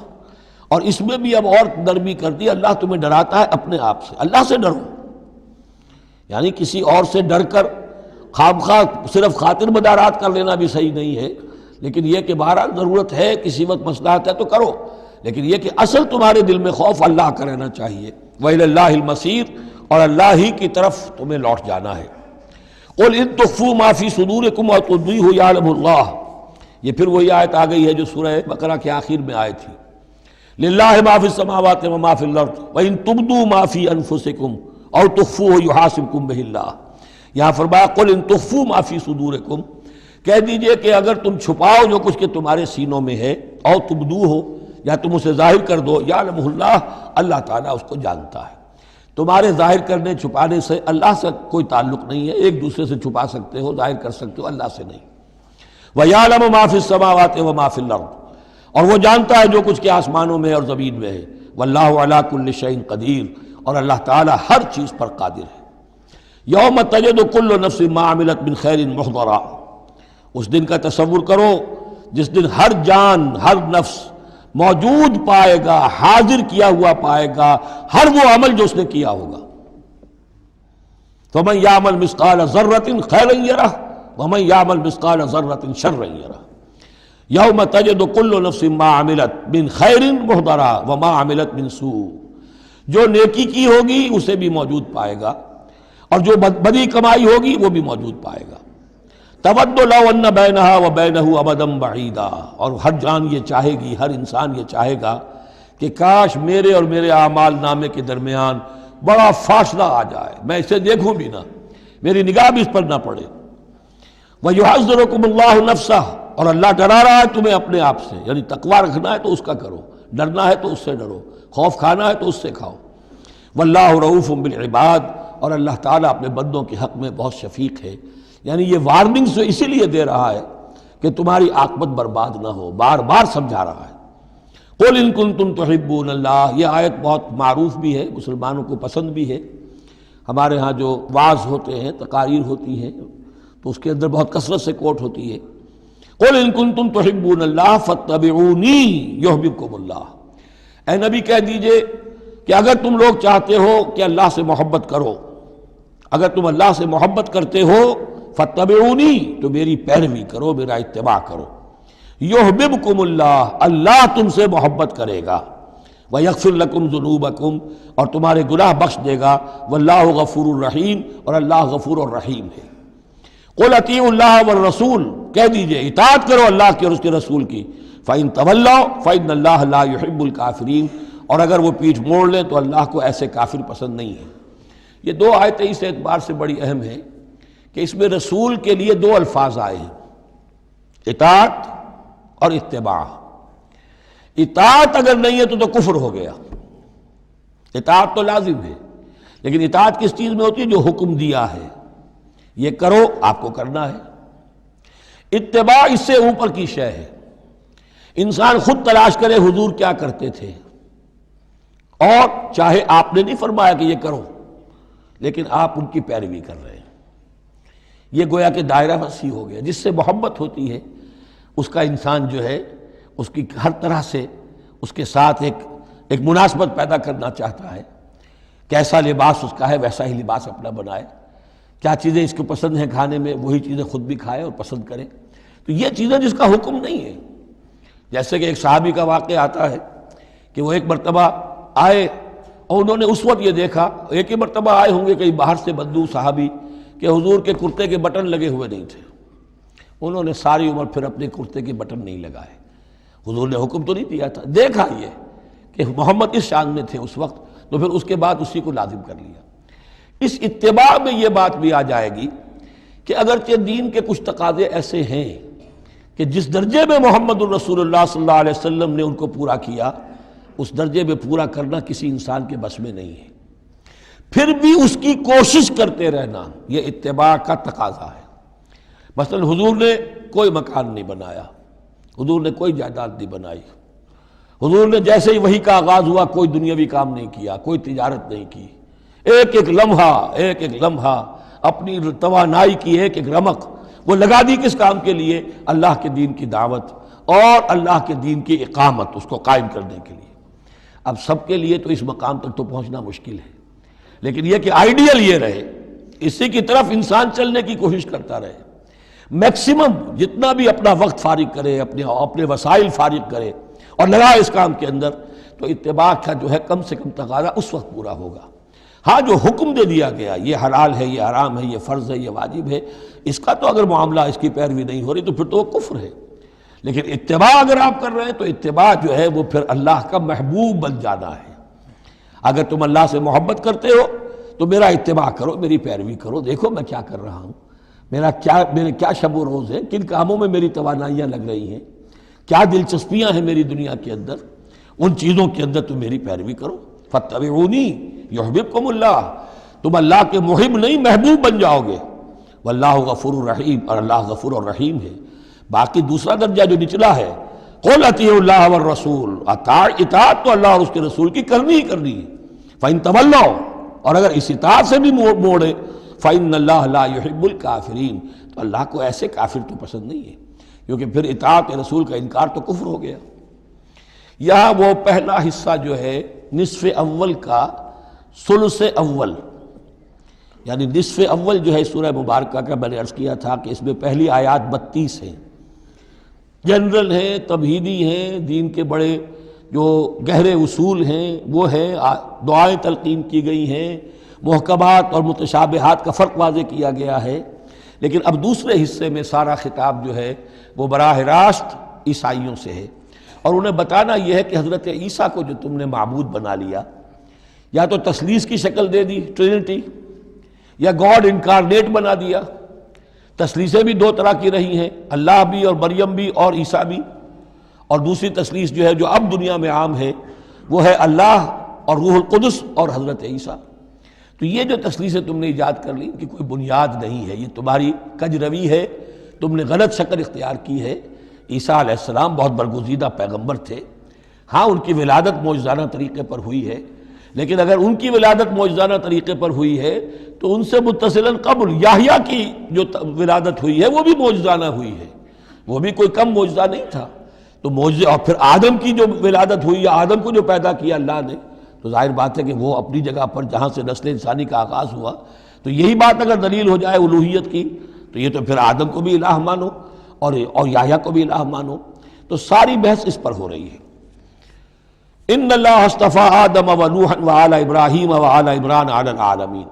Speaker 2: اور اس میں بھی اب اور نرمی کر دی، اللہ تمہیں ڈراتا ہے اپنے آپ سے، اللہ سے ڈرو، یعنی کسی اور سے ڈر کر خواہ صرف خاطر مدارات کر لینا بھی صحیح نہیں ہے، لیکن یہ کہ بہرحال ضرورت ہے، کسی وقت مصلحت ہے تو کرو، لیکن یہ کہ اصل تمہارے دل میں خوف اللہ کا رہنا چاہیے۔ وَإِلَى اللَّهِ الْمَصِيرُ، اور اللہ ہی کی طرف تمہیں لوٹ جانا ہے۔ قُلْ إِن تُخْفُوا مَا فِي صُدُورِكُمْ وَتُبْدُوهُ يَعْلَمُ اللَّهُ، یہ پھر وہی آیت آ گئی ہے جو سورہ بقرہ کے آخر میں آئی تھی، لِلَّهِ مَا فِي السَّمَاوَاتِ وَمَا فِي الْأَرْضِ وَإِن تُبْدُوا مَا فِي أَنفُسِكُمْ أَوْ تُخْفُوهُ يُحَاسِبْكُم بِهِ اللَّهُ، یہاں فرمایا قُلْ إِن تُخْفُوا مَا فِي صُدُورِكُمْ، کہہ دیجئے کہ اگر تم چھپاؤ جو کچھ کہ تمہارے سینوں میں ہے، او تبدوہ، یا تم اسے ظاہر کر دو، یعلمہ اللہ، اللہ تعالیٰ اس کو جانتا ہے۔ تمہارے ظاہر کرنے چھپانے سے اللہ سے کوئی تعلق نہیں ہے، ایک دوسرے سے چھپا سکتے ہو، ظاہر کر سکتے ہو، اللہ سے نہیں۔ وَيَعْلَمُ مَا فِي السَّمَاوَاتِ وَمَا فِي الْأَرْضِ، اور وہ جانتا ہے جو کچھ کہ آسمانوں میں اور زمین میں ہے۔ وَاللَّهُ عَلَىٰ كُلِّ شَيْءٍ قَدِيرٌ، اور اللہ تعالیٰ ہر چیز پر قادر ہے۔ یوم تجد کل نفس ما عملت من خیر محضرا، اس دن کا تصور کرو جس دن ہر جان، ہر نفس موجود پائے گا، حاضر کیا ہوا پائے گا ہر وہ عمل جو اس نے کیا ہوگا۔ فمن یعمل مثقال ذرۃ خیرا یرہ ومن یعمل مثقال ذرۃ شرا یرہ، یوم تجد کل نفس ما عملت من خیر محضرا وما عملت من سوء، جو نیکی کی ہوگی اسے بھی موجود پائے گا، اور جو بدی کمائی ہوگی وہ بھی موجود پائے گا۔ تود لو ان بینہا و بینہ امدا بعیدا، اور ہر جان یہ چاہے گی، ہر انسان یہ چاہے گا کہ کاش میرے اور میرے اعمال نامے کے درمیان بڑا فاصلہ آ جائے، میں اسے دیکھوں بھی نہ، میری نگاہ بھی اس پر نہ پڑے۔ وَيُحَذِّرُكُمُ اللَّهُ نَفْسَهُ، اور اللہ ڈرا رہا ہے تمہیں اپنے آپ سے، یعنی تقویٰ رکھنا ہے تو اس کا کرو، ڈرنا ہے تو اس سے ڈرو، خوف کھانا ہے تو اس سے کھاؤ۔ وَاللَّهُ رَءُوفٌ بِالْعِبَادِ، اور اللہ تعالیٰ اپنے بندوں کے حق میں بہت شفیق ہے، یعنی یہ وارننگز جو اسی لیے دے رہا ہے کہ تمہاری عاقبت برباد نہ ہو، بار بار سمجھا رہا ہے۔ قُلْ إِن كُنتُمْ تُحِبُّونَ اللَّهَ، یہ آیت بہت معروف بھی ہے، مسلمانوں کو پسند بھی ہے۔ ہمارے ہاں جو وعظ ہوتے ہیں، تقاریر ہوتی ہیں، تو اس کے اندر بہت کثرت سے کوٹ ہوتی ہے، قُلْ إِن كُنتُمْ تُحِبُّونَ اللَّهَ فَاتَّبِعُونِي يُحْبِبْكُمُ اللَّهُ، اے نبی کہہ دیجئے کہ اگر تم لوگ چاہتے ہو کہ اللہ سے محبت کرو، اگر تم اللہ سے محبت کرتے ہو، فَاتَّبِعُونِي، تو میری پیروی کرو، میرا اتباع کرو، یحببکم اللہ، اللہ تم سے محبت کرے گا، وَيَغْفِرْ لَكُمْ ذُنُوبَكُمْ، اور تمہارے گناہ بخش دے گا، وَاللَّهُ غَفُورٌ رَحِيمٌ، اور اللہ غفور الرحیم ہے۔ قُلْ اطیعوا اللہ والرسول، کہہ دیجئے اطاعت کرو اللہ کی اور اس کے رسول کی، فَإِن تَوَلَّوْا فَإِنَّ اللَّهَ لَا يُحِبُّ الْكَافِرِينَ، اور اگر وہ پیٹھ موڑ لیں تو اللہ کو ایسے کافر پسند نہیں ہے۔ یہ دو آیتیں اس اعتبار سے بڑی اہم ہیں کہ اس میں رسول کے لیے دو الفاظ آئے ہیں، اطاعت اور اتباع۔ اطاعت اگر نہیں ہے تو کفر ہو گیا۔ اطاعت تو لازم ہے، لیکن اطاعت کس چیز میں ہوتی ہے؟ جو حکم دیا ہے یہ کرو، آپ کو کرنا ہے۔ اتباع اس سے اوپر کی شے ہے، انسان خود تلاش کرے حضور کیا کرتے تھے، اور چاہے آپ نے نہیں فرمایا کہ یہ کرو لیکن آپ ان کی پیروی کر رہے ہیں، یہ گویا کہ دائرہ وسیع ہو گیا۔ جس سے محبت ہوتی ہے اس کا انسان جو ہے اس کی ہر طرح سے اس کے ساتھ ایک مناسبت پیدا کرنا چاہتا ہے، کیسا لباس اس کا ہے ویسا ہی لباس اپنا بنائے، کیا چیزیں اس کو پسند ہیں کھانے میں وہی چیزیں خود بھی کھائے اور پسند کرے۔ تو یہ چیزیں جس کا حکم نہیں ہے، جیسے کہ ایک صحابی کا واقعہ آتا ہے کہ وہ ایک مرتبہ آئے اور انہوں نے اس وقت یہ دیکھا، ایک ہی مرتبہ آئے ہوں گے کہیں باہر سے بدو صحابی، کہ حضور کے کرتے کے بٹن لگے ہوئے نہیں تھے۔ انہوں نے ساری عمر پھر اپنے کرتے کے بٹن نہیں لگائے، حضور نے حکم تو نہیں دیا تھا، دیکھا یہ کہ محمد اس شان میں تھے اس وقت، تو پھر اس کے بعد اسی کو لازم کر لیا۔ اس اتباع میں یہ بات بھی آ جائے گی کہ اگرچہ دین کے کچھ تقاضے ایسے ہیں کہ جس درجے میں محمد الرسول اللہ صلی اللہ علیہ وسلم نے ان کو پورا کیا، اس درجے میں پورا کرنا کسی انسان کے بس میں نہیں ہے، پھر بھی اس کی کوشش کرتے رہنا یہ اتباع کا تقاضا ہے۔ مثلا حضور نے کوئی مکان نہیں بنایا، حضور نے کوئی جائیداد نہیں بنائی، حضور نے جیسے ہی وحی کا آغاز ہوا کوئی دنیاوی کام نہیں کیا، کوئی تجارت نہیں کی، ایک ایک لمحہ اپنی توانائی کی ایک ایک رمق وہ لگا دی کس کام کے لیے؟ اللہ کے دین کی دعوت اور اللہ کے دین کی اقامت، اس کو قائم کرنے کے لیے۔ اب سب کے لیے تو اس مقام تک تو پہنچنا مشکل ہے، لیکن یہ کہ آئیڈیل یہ رہے، اسی کی طرف انسان چلنے کی کوشش کرتا رہے، میکسیمم جتنا بھی اپنا وقت فارغ کرے، اپنے وسائل فارغ کرے اور لگائے اس کام کے اندر، تو اتباع کا جو ہے کم سے کم تقاضا اس وقت پورا ہوگا۔ ہاں جو حکم دے دیا گیا یہ حلال ہے، یہ حرام ہے، یہ فرض ہے، یہ واجب ہے، اس کا تو اگر معاملہ اس کی پیروی نہیں ہو رہی تو پھر تو وہ کفر ہے۔ لیکن اتباع اگر آپ کر رہے ہیں تو اتباع جو ہے وہ پھر اللہ کا محبوب بن جانا ہے۔ اگر تم اللہ سے محبت کرتے ہو تو میرا اتباع کرو، میری پیروی کرو، دیکھو میں کیا کر رہا ہوں، میرے کیا شب و روز ہے، کن کاموں میں میری توانائیاں لگ رہی ہیں، کیا دلچسپیاں ہیں میری دنیا کے اندر، ان چیزوں کے اندر تم میری پیروی کرو۔ فاتبعونی یحببکم اللہ، تم اللہ کے محب نہیں محبوب بن جاؤ گے۔ واللہ غفور الرحیم، اور اللہ غفور الرحیم ہے۔ باقی دوسرا درجہ جو نچلا ہے، قل اطیعوا اللہ والرسول، اطاعت تو اللہ اور اس کے رسول کی کرنی ہی کرنی ہے۔ فإن تولوا، اور اگر اس اطاعت سے بھی موڑے، فإن اللہ لا يحب الکافرین، تو اللہ کو ایسے کافر تو پسند نہیں ہے، کیونکہ پھر اطاعت رسول کا انکار تو کفر ہو گیا۔ یہاں وہ پہلا حصہ جو ہے نصف اول کا ثلث اول، یعنی نصف اول جو ہے سورہ مبارکہ کا، میں نے عرض کیا تھا کہ اس میں پہلی آیات 32 ہیں، جنرل ہیں، تمہیدی ہیں، دین کے بڑے جو گہرے اصول ہیں وہ ہیں، دعائیں تلقین کی گئی ہیں، محکمات اور متشابہات کا فرق واضح کیا گیا ہے۔ لیکن اب دوسرے حصے میں سارا خطاب جو ہے وہ براہ راست عیسائیوں سے ہے، اور انہیں بتانا یہ ہے کہ حضرت عیسیٰ کو جو تم نے معبود بنا لیا، یا تو تثلیث کی شکل دے دی ٹرینٹی، یا گاڈ انکارنیٹ بنا دیا۔ تثلیثیں بھی دو طرح کی رہی ہیں، اللہ بھی اور مریم بھی اور عیسیٰ بھی، اور دوسری تثلیث جو ہے جو اب دنیا میں عام ہے وہ ہے اللہ اور روح القدس اور حضرت عیسیٰ۔ تو یہ جو تثلیثیں تم نے ایجاد کر لی کہ کوئی بنیاد نہیں ہے، یہ تمہاری کج روی ہے، تم نے غلط شکل اختیار کی ہے۔ عیسیٰ علیہ السلام بہت برگزیدہ پیغمبر تھے، ہاں ان کی ولادت معجزانہ طریقے پر ہوئی ہے، لیکن اگر ان کی ولادت معجزانہ طریقے پر ہوئی ہے تو ان سے متصلاً قبل یحییٰ کی جو ولادت ہوئی ہے وہ بھی معجزانہ ہوئی ہے، وہ بھی کوئی کم معجزہ نہیں تھا۔ تو معجزے، اور پھر آدم کی جو ولادت ہوئی یا آدم کو جو پیدا کیا اللہ نے، تو ظاہر بات ہے کہ وہ اپنی جگہ پر جہاں سے نسل انسانی کا آغاز ہوا، تو یہی بات اگر دلیل ہو جائے الوہیت کی تو یہ تو پھر آدم کو بھی الہ مانو اور یحییٰ کو بھی الہ مانو، تو ساری بحث اس پر ہو رہی ہے۔ ان اللہ اصطفیٰ آدم و نوحا وآل ابراہیم وآل عمران علی العالمین،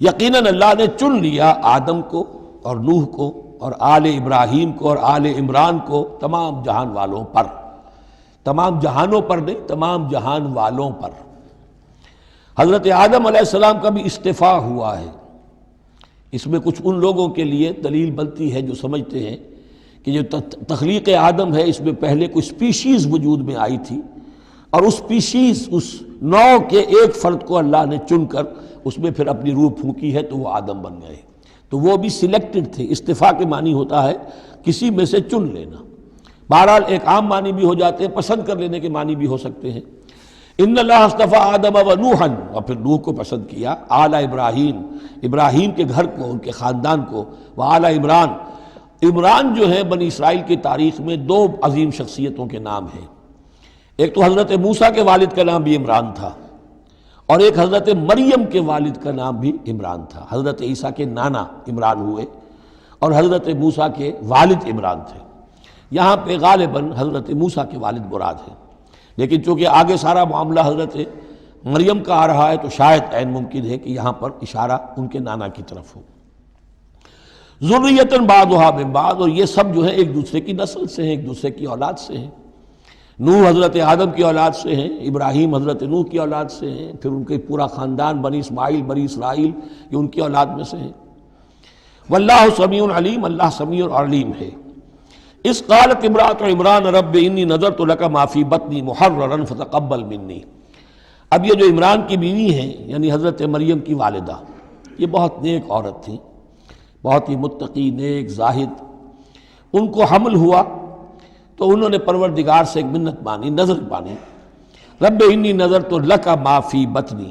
Speaker 2: یقیناً اللہ نے چن لیا آدم کو اور نوح کو اور آل ابراہیم کو اور آل عمران کو تمام جہان والوں پر، تمام جہانوں پر نہیں، تمام جہان والوں پر۔ حضرت آدم علیہ السلام کا بھی استفاء ہوا ہے۔ اس میں کچھ ان لوگوں کے لیے دلیل بنتی ہے جو سمجھتے ہیں کہ جو تخلیق آدم ہے اس میں پہلے کوئی سپیشیز وجود میں آئی تھی، اور اس سپیشیز، اس نوع کے ایک فرد کو اللہ نے چن کر اس میں پھر اپنی روح پھونکی ہے تو وہ آدم بن گئے، تو وہ بھی سلیکٹڈ تھے۔ استفاء کے معنی ہوتا ہے کسی میں سے چن لینا، بہرحال ایک عام معنی بھی ہو جاتے ہیں، پسند کر لینے کے معنی بھی ہو سکتے ہیں۔ ان اللہ اصطفیٰ آدم و نوحا، اور پھر نوح کو پسند کیا، آل ابراہیم، ابراہیم کے گھر کو، ان کے خاندان کو، و آل عمران۔ عمران جو ہے بنی اسرائیل کی تاریخ میں دو عظیم شخصیتوں کے نام ہیں، ایک تو حضرت موسیٰ کے والد کا نام بھی عمران تھا، اور ایک حضرت مریم کے والد کا نام بھی عمران تھا۔ حضرت عیسیٰ کے نانا عمران ہوئے اور حضرت موسیٰ کے والد عمران تھے۔ یہاں پہ غالباً حضرت موسیٰ کے والد مراد ہیں، لیکن چونکہ آگے سارا معاملہ حضرت مریم کا آ رہا ہے تو شاید عین ممکن ہے کہ یہاں پر اشارہ ان کے نانا کی طرف ہو۔ ذریۃ بعضھا من بعض، اور یہ سب جو ہے ایک دوسرے کی نسل سے ہیں، ایک دوسرے کی اولاد سے ہیں۔ نوح حضرت آدم کی اولاد سے ہیں، ابراہیم حضرت نوح کی اولاد سے ہیں، پھر ان کے پورا خاندان بنی اسماعیل، بنی اسرائیل، یہ ان کی اولاد میں سے ہیں۔ واللہ سمیع علیم، اللہ سمیع اور علیم ہے۔ اس قالت امرأۃ عمران رب انی نذرت لک ما فی بطنی محررا فتقبل منی۔ اب یہ جو عمران کی بیوی ہیں یعنی حضرت مریم کی والدہ، یہ بہت نیک عورت تھیں، بہت ہی متقی، نیک، زاہد۔ ان کو حمل ہوا تو انہوں نے پروردگار سے ایک منت مانی، نظر مانی، رب انی نذرت لک ما فی بطنی،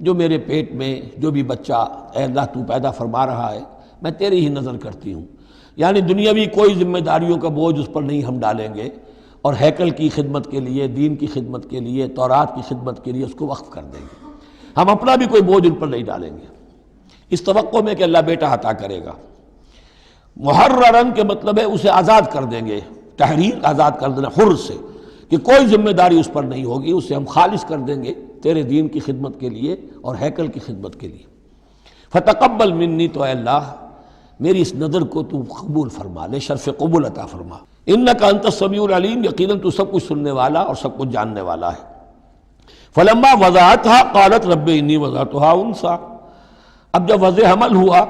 Speaker 2: جو میرے پیٹ میں جو بھی بچہ اے اللہ تو پیدا فرما رہا ہے میں تیری ہی نظر کرتی ہوں، یعنی دنیاوی کوئی ذمہ داریوں کا بوجھ اس پر نہیں ہم ڈالیں گے، اور ہیکل کی خدمت کے لیے، دین کی خدمت کے لیے، تورات کی خدمت کے لیے اس کو وقف کر دیں گے، ہم اپنا بھی کوئی بوجھ ان پر نہیں ڈالیں گے، اس توقع میں کہ اللہ بیٹا عطا کرے گا۔ محررن کے مطلب ہے اسے آزاد کر دیں گے، تحریر آزاد کر دینا، حر سے، کہ کوئی ذمہ داری اس پر نہیں ہوگی، اسے ہم خالص کر دیں گے تیرے دین کی خدمت کے لیے اور ہیکل کی خدمت کے لیے۔ فتقبل منی، تو اے اللہ میری اس نظر کو تو قبول فرما لے، شرف قبول عطا فرما۔ انک انت السمیع العلیم، یقیناً تو سب کچھ سننے والا اور سب کچھ جاننے والا ہے۔ فلما وضعتها قالت رب انی وضعتها انثی، اب جب وضع حمل ہوا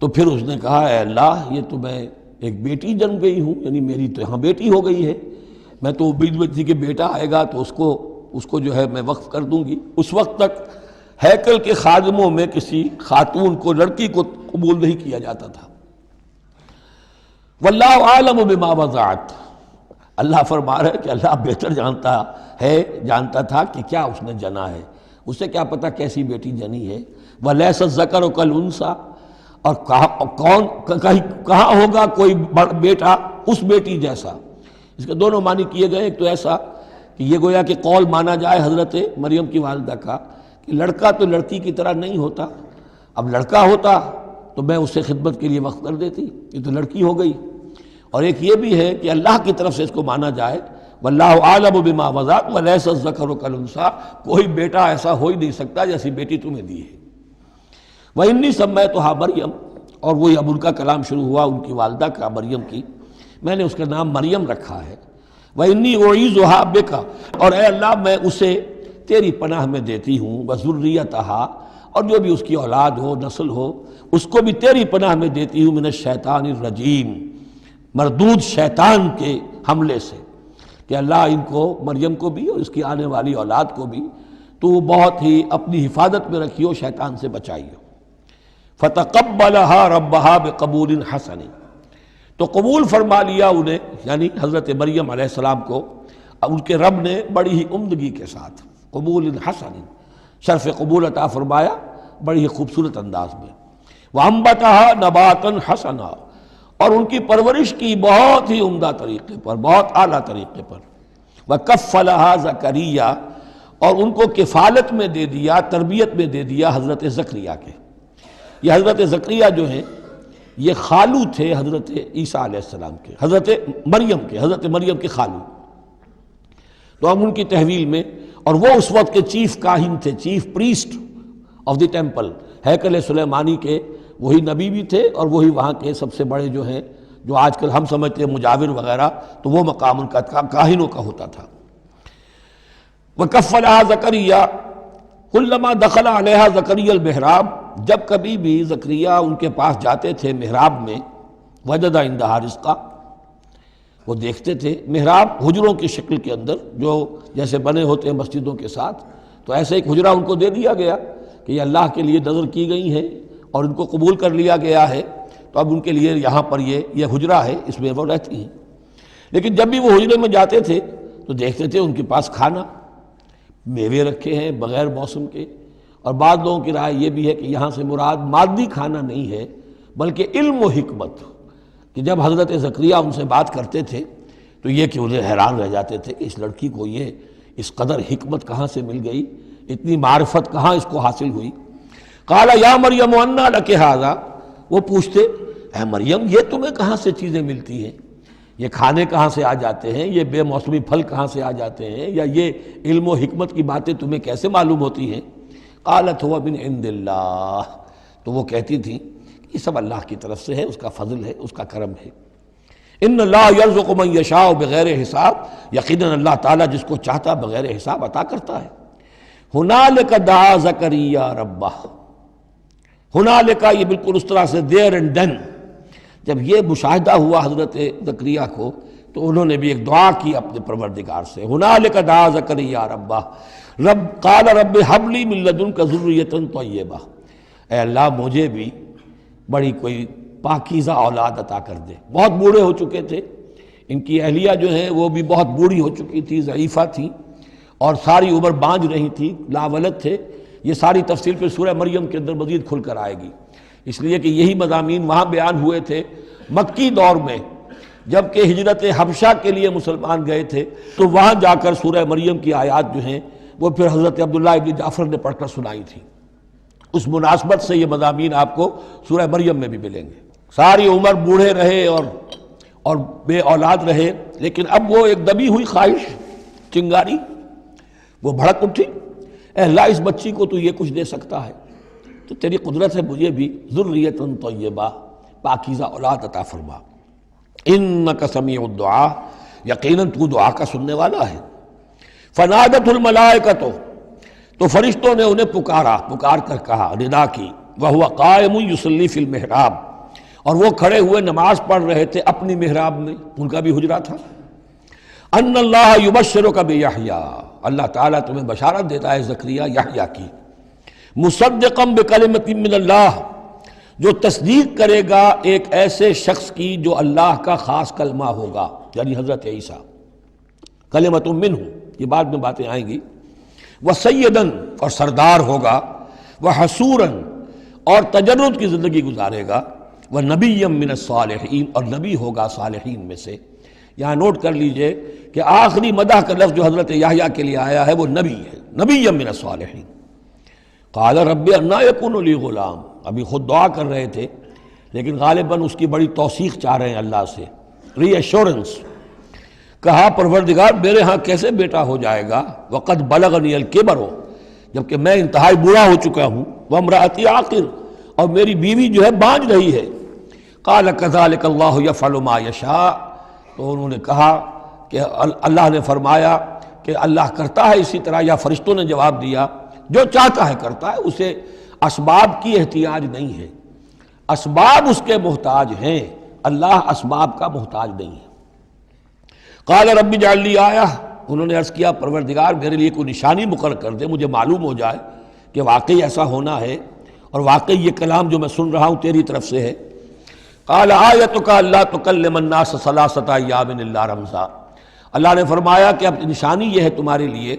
Speaker 2: تو پھر اس نے کہا اے اللہ یہ تو میں ایک بیٹی جنم گئی ہوں، یعنی میری تو یہاں بیٹی ہو گئی ہے، میں تو امید میں تھی کہ بیٹا آئے گا تو اس کو جو ہے میں وقف کر دوں گی۔ اس وقت تک ہیکل کے خادموں میں کسی خاتون کو، لڑکی کو قبول نہیں کیا جاتا تھا۔ واللہ عالم بما وضعت، اللہ فرما رہا ہے کہ اللہ بہتر جانتا تھا کہ کیا اس نے جنا ہے، اسے کیا پتہ کیسی بیٹی جنی ہے۔ ولیس الذکر کالانثی، اور کہاں ہوگا کوئی بیٹا اس بیٹی جیسا۔ اس کے دونوں معنی کیے گئے، ایک تو ایسا کہ یہ گویا کہ قول مانا جائے حضرت مریم کی والدہ کا کہ لڑکا تو لڑکی کی طرح نہیں ہوتا، اب لڑکا ہوتا تو میں اسے خدمت کے لیے وقف کر دیتی، یہ تو لڑکی ہو گئی۔ اور ایک یہ بھی ہے کہ اللہ کی طرف سے اس کو مانا جائے واللہ عالم بما وضعت ولیس الذکر کالانثی، کوئی بیٹا ایسا ہو ہی نہیں سکتا جیسی بیٹی تمہیں دی ہے۔ وَإِنِّي سَمَّيْتُهَا مریم، اور وہی اب ان کا کلام شروع ہوا ان کی والدہ کا، مریم کی، میں نے اس کا نام مریم رکھا ہے۔ وَإِنِّي أُعِيذُهَا بِكَ، اور اے اللہ میں اسے تیری پناہ میں دیتی ہوں، وَذُرِّيَّتَهَا، اور جو بھی اس کی اولاد ہو، نسل ہو، اس کو بھی تیری پناہ میں دیتی ہوں، مِنَ الشیطان الرجیم، مردود شیطان کے حملے سے، کہ اللہ ان کو، مریم کو بھی اور اس کی آنے والی اولاد کو بھی تو بہت ہی اپنی حفاظت میں رکھیو، شیطان سے بچائیو۔ فتقبلها ربها بقبول حسن، تو قبول فرما لیا انہیں، یعنی حضرت مریم علیہ السلام کو ان کے رب نے بڑی ہی عمدگی کے ساتھ، قبول حسن، شرف قبول عطا فرمایا بڑی ہی خوبصورت انداز میں۔ وانبتها نباتا حسنا، اور ان کی پرورش کی بہت ہی عمدہ طریقے پر، بہت اعلیٰ طریقے پر۔ وکفلها زکریا، اور ان کو کفالت میں دے دیا، تربیت میں دے دیا حضرت زکریا کے۔ یہ حضرت زکریا جو ہیں یہ خالو تھے حضرت عیسیٰ علیہ السلام کے، حضرت مریم کے خالو۔ تو ہم ان کی تحویل میں، اور وہ اس وقت کے چیف کاہن تھے، chief priest of the temple, ہیکل سلیمانی کے وہی نبی بھی تھے اور وہی وہاں کے سب سے بڑے جو ہیں، جو آج کل ہم سمجھتے ہیں مجاور وغیرہ، تو وہ مقام ان کا کاہنوں کا ہوتا تھا۔ وَكَفَّلَهَا زَكَرِيَّا كُلَّمَا دَخَلَ عَلَيْهَا زَكَرِيَّا الْمِحْرَابَ، جب کبھی بھی زکریا ان کے پاس جاتے تھے محراب میں، وجد عندها رزقا، وہ دیکھتے تھے محراب حجروں کی شکل کے اندر جو جیسے بنے ہوتے ہیں مسجدوں کے ساتھ، تو ایسے ایک حجرہ ان کو دے دیا گیا کہ یہ اللہ کے لیے نذر کی گئی ہیں اور ان کو قبول کر لیا گیا ہے، تو اب ان کے لیے یہاں پر یہ حجرہ ہے، اس میں وہ رہتی ہیں۔ لیکن جب بھی وہ حجرے میں جاتے تھے تو دیکھتے تھے ان کے پاس کھانا، میوے رکھے ہیں بغیر موسم کے، اور بعض لوگوں کی رائے یہ بھی ہے کہ یہاں سے مراد مادی کھانا نہیں ہے بلکہ علم و حکمت، کہ جب حضرت زکریا ان سے بات کرتے تھے تو یہ کہ انہیں حیران رہ جاتے تھے کہ اس لڑکی کو یہ اس قدر حکمت کہاں سے مل گئی، اتنی معرفت کہاں اس کو حاصل ہوئی۔ قال یا مریم انا لک ھذا، وہ پوچھتے اے مریم یہ تمہیں کہاں سے چیزیں ملتی ہیں، یہ کھانے کہاں سے آ جاتے ہیں، یہ بے موسمی پھل کہاں سے آ جاتے ہیں، یا یہ علم و حکمت کی باتیں تمہیں کیسے معلوم ہوتی ہیں؟ قالت هو من عند اللہ، تو وہ کہتی تھیں یہ سب اللہ کی طرف سے ہے، اس کا فضل ہے، اس کا کرم ہے۔ ان اللہ یرزق من یشاء بغیر حساب، یقیناً اللہ تعالیٰ جس کو چاہتا بغیر حساب عطا کرتا ہے۔ ہنالک دعا زکریا ربہ، ہنالک یہ بالکل اس طرح سے دیر اینڈ دین، جب یہ مشاہدہ ہوا حضرت زکریا کو تو انہوں نے بھی ایک دعا کی اپنے پروردگار سے۔ ہنالک دعا زکریا ربہ رب قال رب ہب لی من لدنک ذریۃ طیبہ، اے اللہ مجھے بھی بڑی کوئی پاکیزہ اولاد عطا کر دے۔ بہت بوڑھے ہو چکے تھے، ان کی اہلیہ جو ہے وہ بھی بہت بوڑھی ہو چکی تھی، ضعیفہ تھی، اور ساری عمر بانجھ رہی تھی، لاولد تھے۔ یہ ساری تفصیل پھر سورہ مریم کے اندر مزید کھل کر آئے گی، اس لیے کہ یہی مضامین وہاں بیان ہوئے تھے مکی دور میں، جب کہ ہجرت حبشہ کے لیے مسلمان گئے تھے تو وہاں جا کر سورہ مریم کی آیات جو ہیں وہ پھر حضرت عبداللہ ابن جعفر نے پڑھ کر سنائی تھی۔ اس مناسبت سے یہ مضامین آپ کو سورہ مریم میں بھی ملیں گے۔ ساری عمر بوڑھے رہے اور بے اولاد رہے، لیکن اب وہ ایک دبی ہوئی خواہش، چنگاری، وہ بھڑک اٹھی، اے اللہ اس بچی کو تو یہ کچھ دے سکتا ہے تو تیری قدرت ہے مجھے بھی ذریۃ طیبہ، پاکیزہ اولاد عطا فرما۔ انک سمیع الدعاء، یقیناً تو دعا کا سننے والا ہے۔ فنادت الملائکۃ، تو فرشتوں نے انہیں پکار کر کہا، ندا کی، وہو قائم یصلی فی المحراب، اور وہ کھڑے ہوئے نماز پڑھ رہے تھے اپنی محراب میں، ان کا بھی حجرہ تھا۔ ان اللہ یبشرک بیحییٰ، اللہ تعالیٰ تمہیں بشارت دیتا ہے زکریا یحییٰ کی، مصدقا بکلمۃ من اللہ، جو تصدیق کرے گا ایک ایسے شخص کی جو اللہ کا خاص کلمہ ہوگا، یعنی حضرت عیسیٰ، کلمۃ منہ، یہ بعد میں باتیں آئیں گی، وسیداً، اور سردار ہوگا، وحسوراً، اور تجرد کی زندگی گزارے گا، ونبیا من الصالحین، اور نبی ہوگا صالحین میں سے۔ یہاں نوٹ کر لیجئے کہ آخری مدح کا لفظ جو حضرت یحییٰ کے لیے آیا ہے وہ نبی ہے، نبیا من الصالحین۔ قال رب انا یکون لی غلام، ابھی خود دعا کر رہے تھے لیکن غالباً اس کی بڑی توثیق چاہ رہے ہیں اللہ سے، ری ایشورنس۔ کہا پروردگار میرے ہاں کیسے بیٹا ہو جائے گا، وقد بلغنی الکبر، جبکہ میں انتہائی بوڑھا ہو چکا ہوں، وامرأتی عاقر، اور میری بیوی جو ہے بانجھ رہی ہے۔ قال کذلک اللہ یفعل ما یشاء، تو انہوں نے کہا کہ اللہ نے فرمایا کہ اللہ کرتا ہے اسی طرح، یا فرشتوں نے جواب دیا جو چاہتا ہے کرتا ہے، اسے اسباب کی احتیاج نہیں ہے، اسباب اس کے محتاج ہیں، اللہ اسباب کا محتاج نہیں ہے۔ قال رب اجعل لی آیہ، انہوں نے عرض کیا پروردگار میرے لیے کوئی نشانی مقرر کر دے، مجھے معلوم ہو جائے کہ واقعی ایسا ہونا ہے اور واقعی یہ کلام جو میں سن رہا ہوں تیری طرف سے ہے۔ قال آیتک الا تکلم الناس ثلاثۃ ایام الا رمزا، اللہ نے فرمایا کہ اب نشانی یہ ہے تمہارے لیے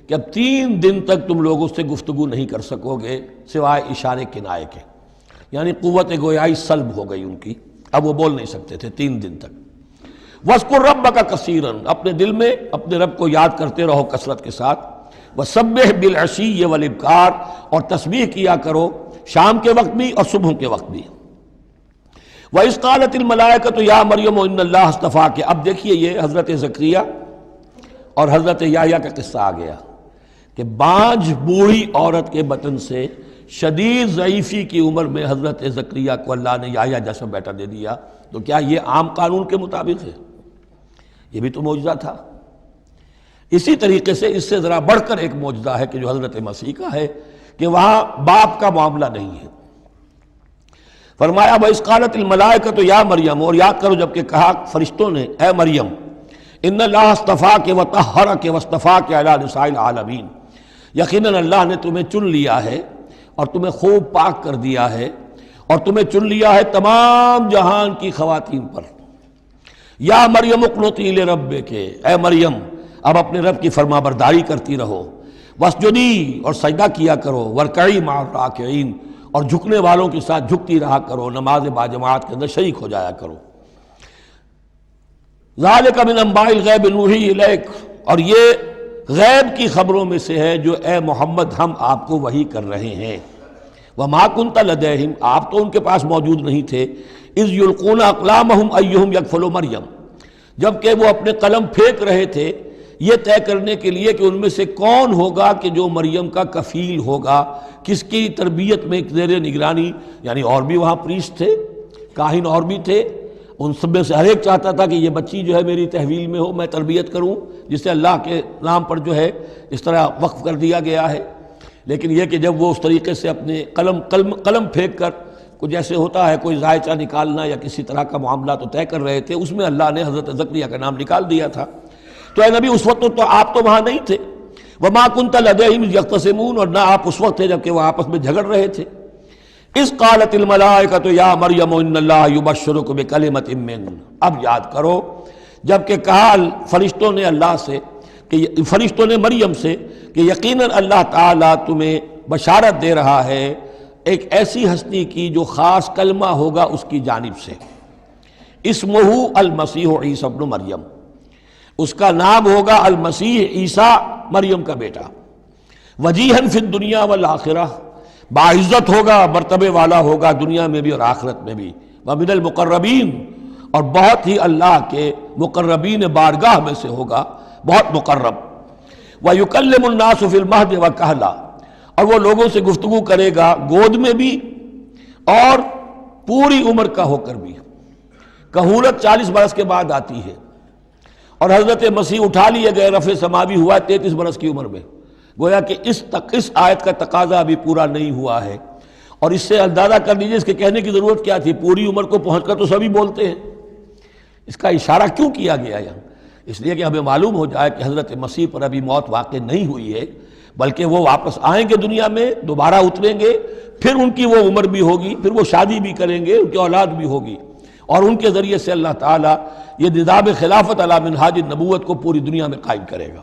Speaker 2: کہ اب 3 دن تک تم لوگوں سے گفتگو نہیں کر سکو گے سوائے اشارے کنائے کے، یعنی قوت گویائی سلب ہو گئی ان کی، اب وہ بول نہیں سکتے تھے 3 دن تک۔ وَاذْكُرْ رَبَّكَ كَثِيرًا، اپنے دل میں اپنے رب کو یاد کرتے رہو کثرت کے ساتھ۔ وَسَبِّحْ بِالْعَشِيِّ وَالْإِبْكَارِ، اور تسبیح کیا کرو شام کے وقت بھی اور صبح کے وقت بھی۔ وَإِذْ قَالَتِ الْمَلَائِكَةُ يَا مَرْيَمُ إِنَّ اللَّهَ اصْطَفَاكِ، اب دیکھیے یہ حضرت زکریا اور حضرت یحییٰ کا قصہ آ گیا کہ بانجھ بوڑھی عورت کے بطن سے شدید ضعیفی کی عمر میں حضرت زکریا کو اللہ نے یحییٰ جیسا بیٹا دے دیا، تو کیا یہ عام قانون کے مطابق ہے؟ یہ بھی تو معجزہ تھا۔ اسی طریقے سے اس سے ذرا بڑھ کر ایک معجزہ ہے کہ جو حضرت مسیح کا ہے کہ وہاں باپ کا معاملہ نہیں ہے۔ فرمایا وَإِذْ قَالَتِ الْمَلَائِكَةُ يَا مَرْيَمُ، اور یاد کرو جب کہ کہا فرشتوں نے اے مریم، ان اللہ اصطفاک وطہرک واصطفاک علی نساء العالمین، یقیناً اللہ نے تمہیں چن لیا ہے اور تمہیں خوب پاک کر دیا ہے اور تمہیں چن لیا ہے تمام جہان کی خواتین پر۔ یا مریم اقنتی لربک، اے مریم اب اپنے رب کی فرما برداری کرتی رہو، واسجدی اور سجدہ کیا کرو، ورکعی مع الراکعین اور جھکنے والوں کے ساتھ جھکتی رہا کرو، نماز باجماعت کے اندر شریک ہو جایا کرو۔ ذالک من انباء الغیب نوحی الیک، اور یہ غیب کی خبروں میں سے ہے جو اے محمد ہم آپ کو وحی کر رہے ہیں۔ وما کنت لدیہم، آپ تو ان کے پاس موجود نہیں تھے، اذ یلقون اقلامہم ایہم یکفل مریم، جبکہ وہ اپنے قلم پھینک رہے تھے یہ طے کرنے کے لیے کہ ان میں سے کون ہوگا کہ جو مریم کا کفیل ہوگا، کس کی تربیت میں زیر نگرانی، یعنی اور بھی وہاں پریسٹ تھے، کاہن اور بھی تھے، ان سب میں سے ہر ایک چاہتا تھا کہ یہ بچی جو ہے میری تحویل میں ہو، میں تربیت کروں، جسے اللہ کے نام پر جو ہے اس طرح وقف کر دیا گیا ہے۔ لیکن یہ کہ جب وہ اس طریقے سے اپنے قلم پھینک کر کچھ جیسے ہوتا ہے کوئی ذائچہ نکالنا یا کسی طرح کا معاملہ تو طے کر رہے تھے، اس میں اللہ نے حضرت زکریا کا نام نکال دیا تھا۔ تو اے نبی اس وقت تو آپ تو وہاں نہیں تھے، وما کنت لدیہم یختصمون، اور نہ آپ اس وقت تھے جبکہ وہ آپس میں جھگڑ رہے تھے۔ اذ قالت الملائکۃ یا مریم ان اللہ یبشرک بکلمۃ من، اب یاد کرو جب کہ کہا فرشتوں نے اللہ سے، کہ فرشتوں نے مریم سے کہ یقیناً اللہ تعالیٰ تمہیں بشارت دے رہا ہے ایک ایسی ہستی کی جو خاص کلمہ ہوگا اس کی جانب سے، اسمہ المسیح عیسی ابن مریم، اس کا نام ہوگا المسیح عیسیٰ مریم کا بیٹا، وجیہاً فی الدنیا والآخرہ، باعزت ہوگا، مرتبے والا ہوگا دنیا میں بھی اور آخرت میں بھی، ومن المقربین، اور بہت ہی اللہ کے مقربین بارگاہ میں سے ہوگا، بہت مقرب، وَيُكَلِّمُ النَّاسُ فِي الْمَهْدِ وَكَهْلًا، اور وہ لوگوں سے گفتگو کرے گا گود میں بھی اور پوری عمر کا ہو کر بھی۔ کہولت 40 برس کے بعد آتی ہے، اور حضرت مسیح اٹھا لیے گئے، رفع سماوی ہوا 33 برس کی عمر میں، گویا کہ اس آیت کا تقاضا ابھی پورا نہیں ہوا ہے۔ اور اس سے اندازہ کر لیجیے اس کے کہنے کی ضرورت کیا تھی، پوری عمر کو پہنچ کر تو سبھی بولتے ہیں، اس کا اشارہ کیوں کیا گیا یہاں؟ اس لیے کہ ہمیں معلوم ہو جائے کہ حضرت مسیح پر ابھی موت واقع نہیں ہوئی ہے، بلکہ وہ واپس آئیں گے دنیا میں، دوبارہ اتریں گے، پھر ان کی وہ عمر بھی ہوگی، پھر وہ شادی بھی کریں گے، ان کی اولاد بھی ہوگی، اور ان کے ذریعے سے اللہ تعالیٰ یہ نظام خلافت علی منہاج النبوت کو پوری دنیا میں قائم کرے گا۔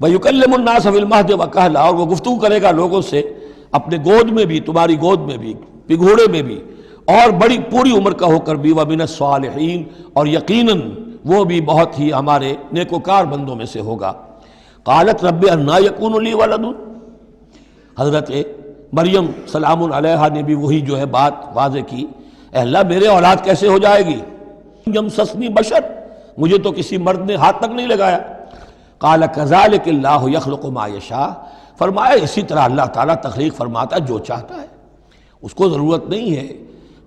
Speaker 2: وَيُكَلِّمُ النَّاسَ فِي الْمَهْدِ وَكَهْلًا، اور وہ گفتگو کرے گا لوگوں سے اپنے گود میں بھی، تمہاری گود میں بھی، پگھوڑے میں بھی، اور بڑی پوری عمر کا ہو کر بھی، وَمِنَ الصَّالِحِينَ، اور یقیناً وہ بھی بہت ہی ہمارے نیکوکار بندوں میں سے ہوگا۔ قالت رب انا یکون لی ولد، حضرت مریم سلام علیہا نے بھی وہی جو ہے بات واضح کی، اے اللہ میرے اولاد کیسے ہو جائے گی، یمسسنی بشر، مجھے تو کسی مرد نے ہاتھ تک نہیں لگایا۔ قال کذالک اللہ یخلق ما یشاء، فرمایا اسی طرح اللہ تعالیٰ تخلیق فرماتا جو چاہتا ہے، اس کو ضرورت نہیں ہے۔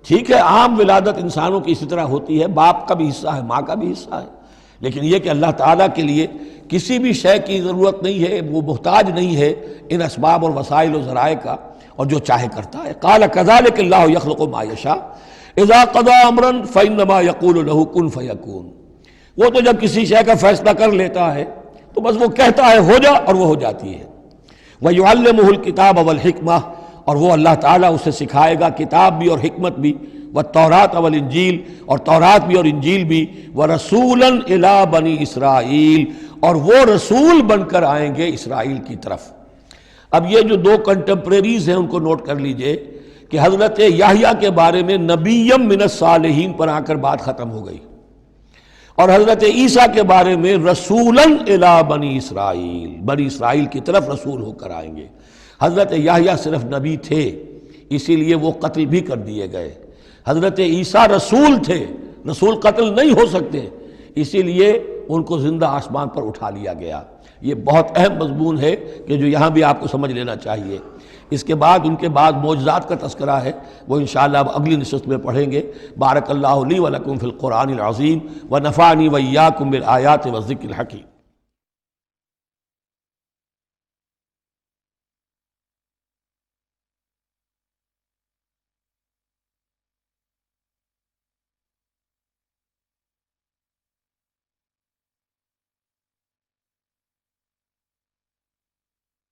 Speaker 2: ٹھیک ہے عام ولادت انسانوں کی اسی طرح ہوتی ہے، باپ کا بھی حصہ ہے، ماں کا بھی حصہ ہے، لیکن یہ کہ اللہ تعالیٰ کے لیے کسی بھی شے کی ضرورت نہیں ہے، وہ محتاج نہیں ہے ان اسباب اور وسائل و ذرائع کا، اور جو چاہے کرتا ہے۔ قال کذالک اللہ یخلق ما یشاء اذا قضى امرا فانما يقول له كن فيكون، وہ تو جب کسی شے کا فیصلہ کر لیتا ہے تو بس وہ کہتا ہے ہو جا اور وہ ہو جاتی ہے۔ وَيُعَلِّمُهُ الْكِتَابَ وَالْحِكْمَةَ، اور وہ اللہ تعالیٰ اسے سکھائے گا کتاب بھی اور حکمت بھی، وَالتَّوْرَاةَ وَالْإِنْجِيلَ، اور تورات بھی اور انجیل بھی، وَرَسُولًا إِلَىٰ بَنِي إِسْرَائِيل، اور وہ رسول بن کر آئیں گے اسرائیل کی طرف۔ اب یہ جو دو کنٹمپریریز ہیں ان کو نوٹ کر لیجئے کہ حضرت یحییٰ کے بارے میں نبیم من الصالحین پر آ کر بات ختم ہو گئی، اور حضرت عیسیٰ کے بارے میں رسولاً الی بنی اسرائیل، بنی اسرائیل کی طرف رسول ہو کر آئیں گے۔ حضرت یحییٰ صرف نبی تھے اسی لیے وہ قتل بھی کر دیے گئے، حضرت عیسیٰ رسول تھے، رسول قتل نہیں ہو سکتے، اسی لیے ان کو زندہ آسمان پر اٹھا لیا گیا۔ یہ بہت اہم مضمون ہے کہ جو یہاں بھی آپ کو سمجھ لینا چاہیے۔ اس کے بعد ان کے بعد معجزات کا تذکرہ ہے، وہ انشاءاللہ اب اگلی نشست میں پڑھیں گے۔ بارک اللہ لی و لکم فی القرآن العظیم و نفعنی و ایاکم بالآیات والذکر الحکیم۔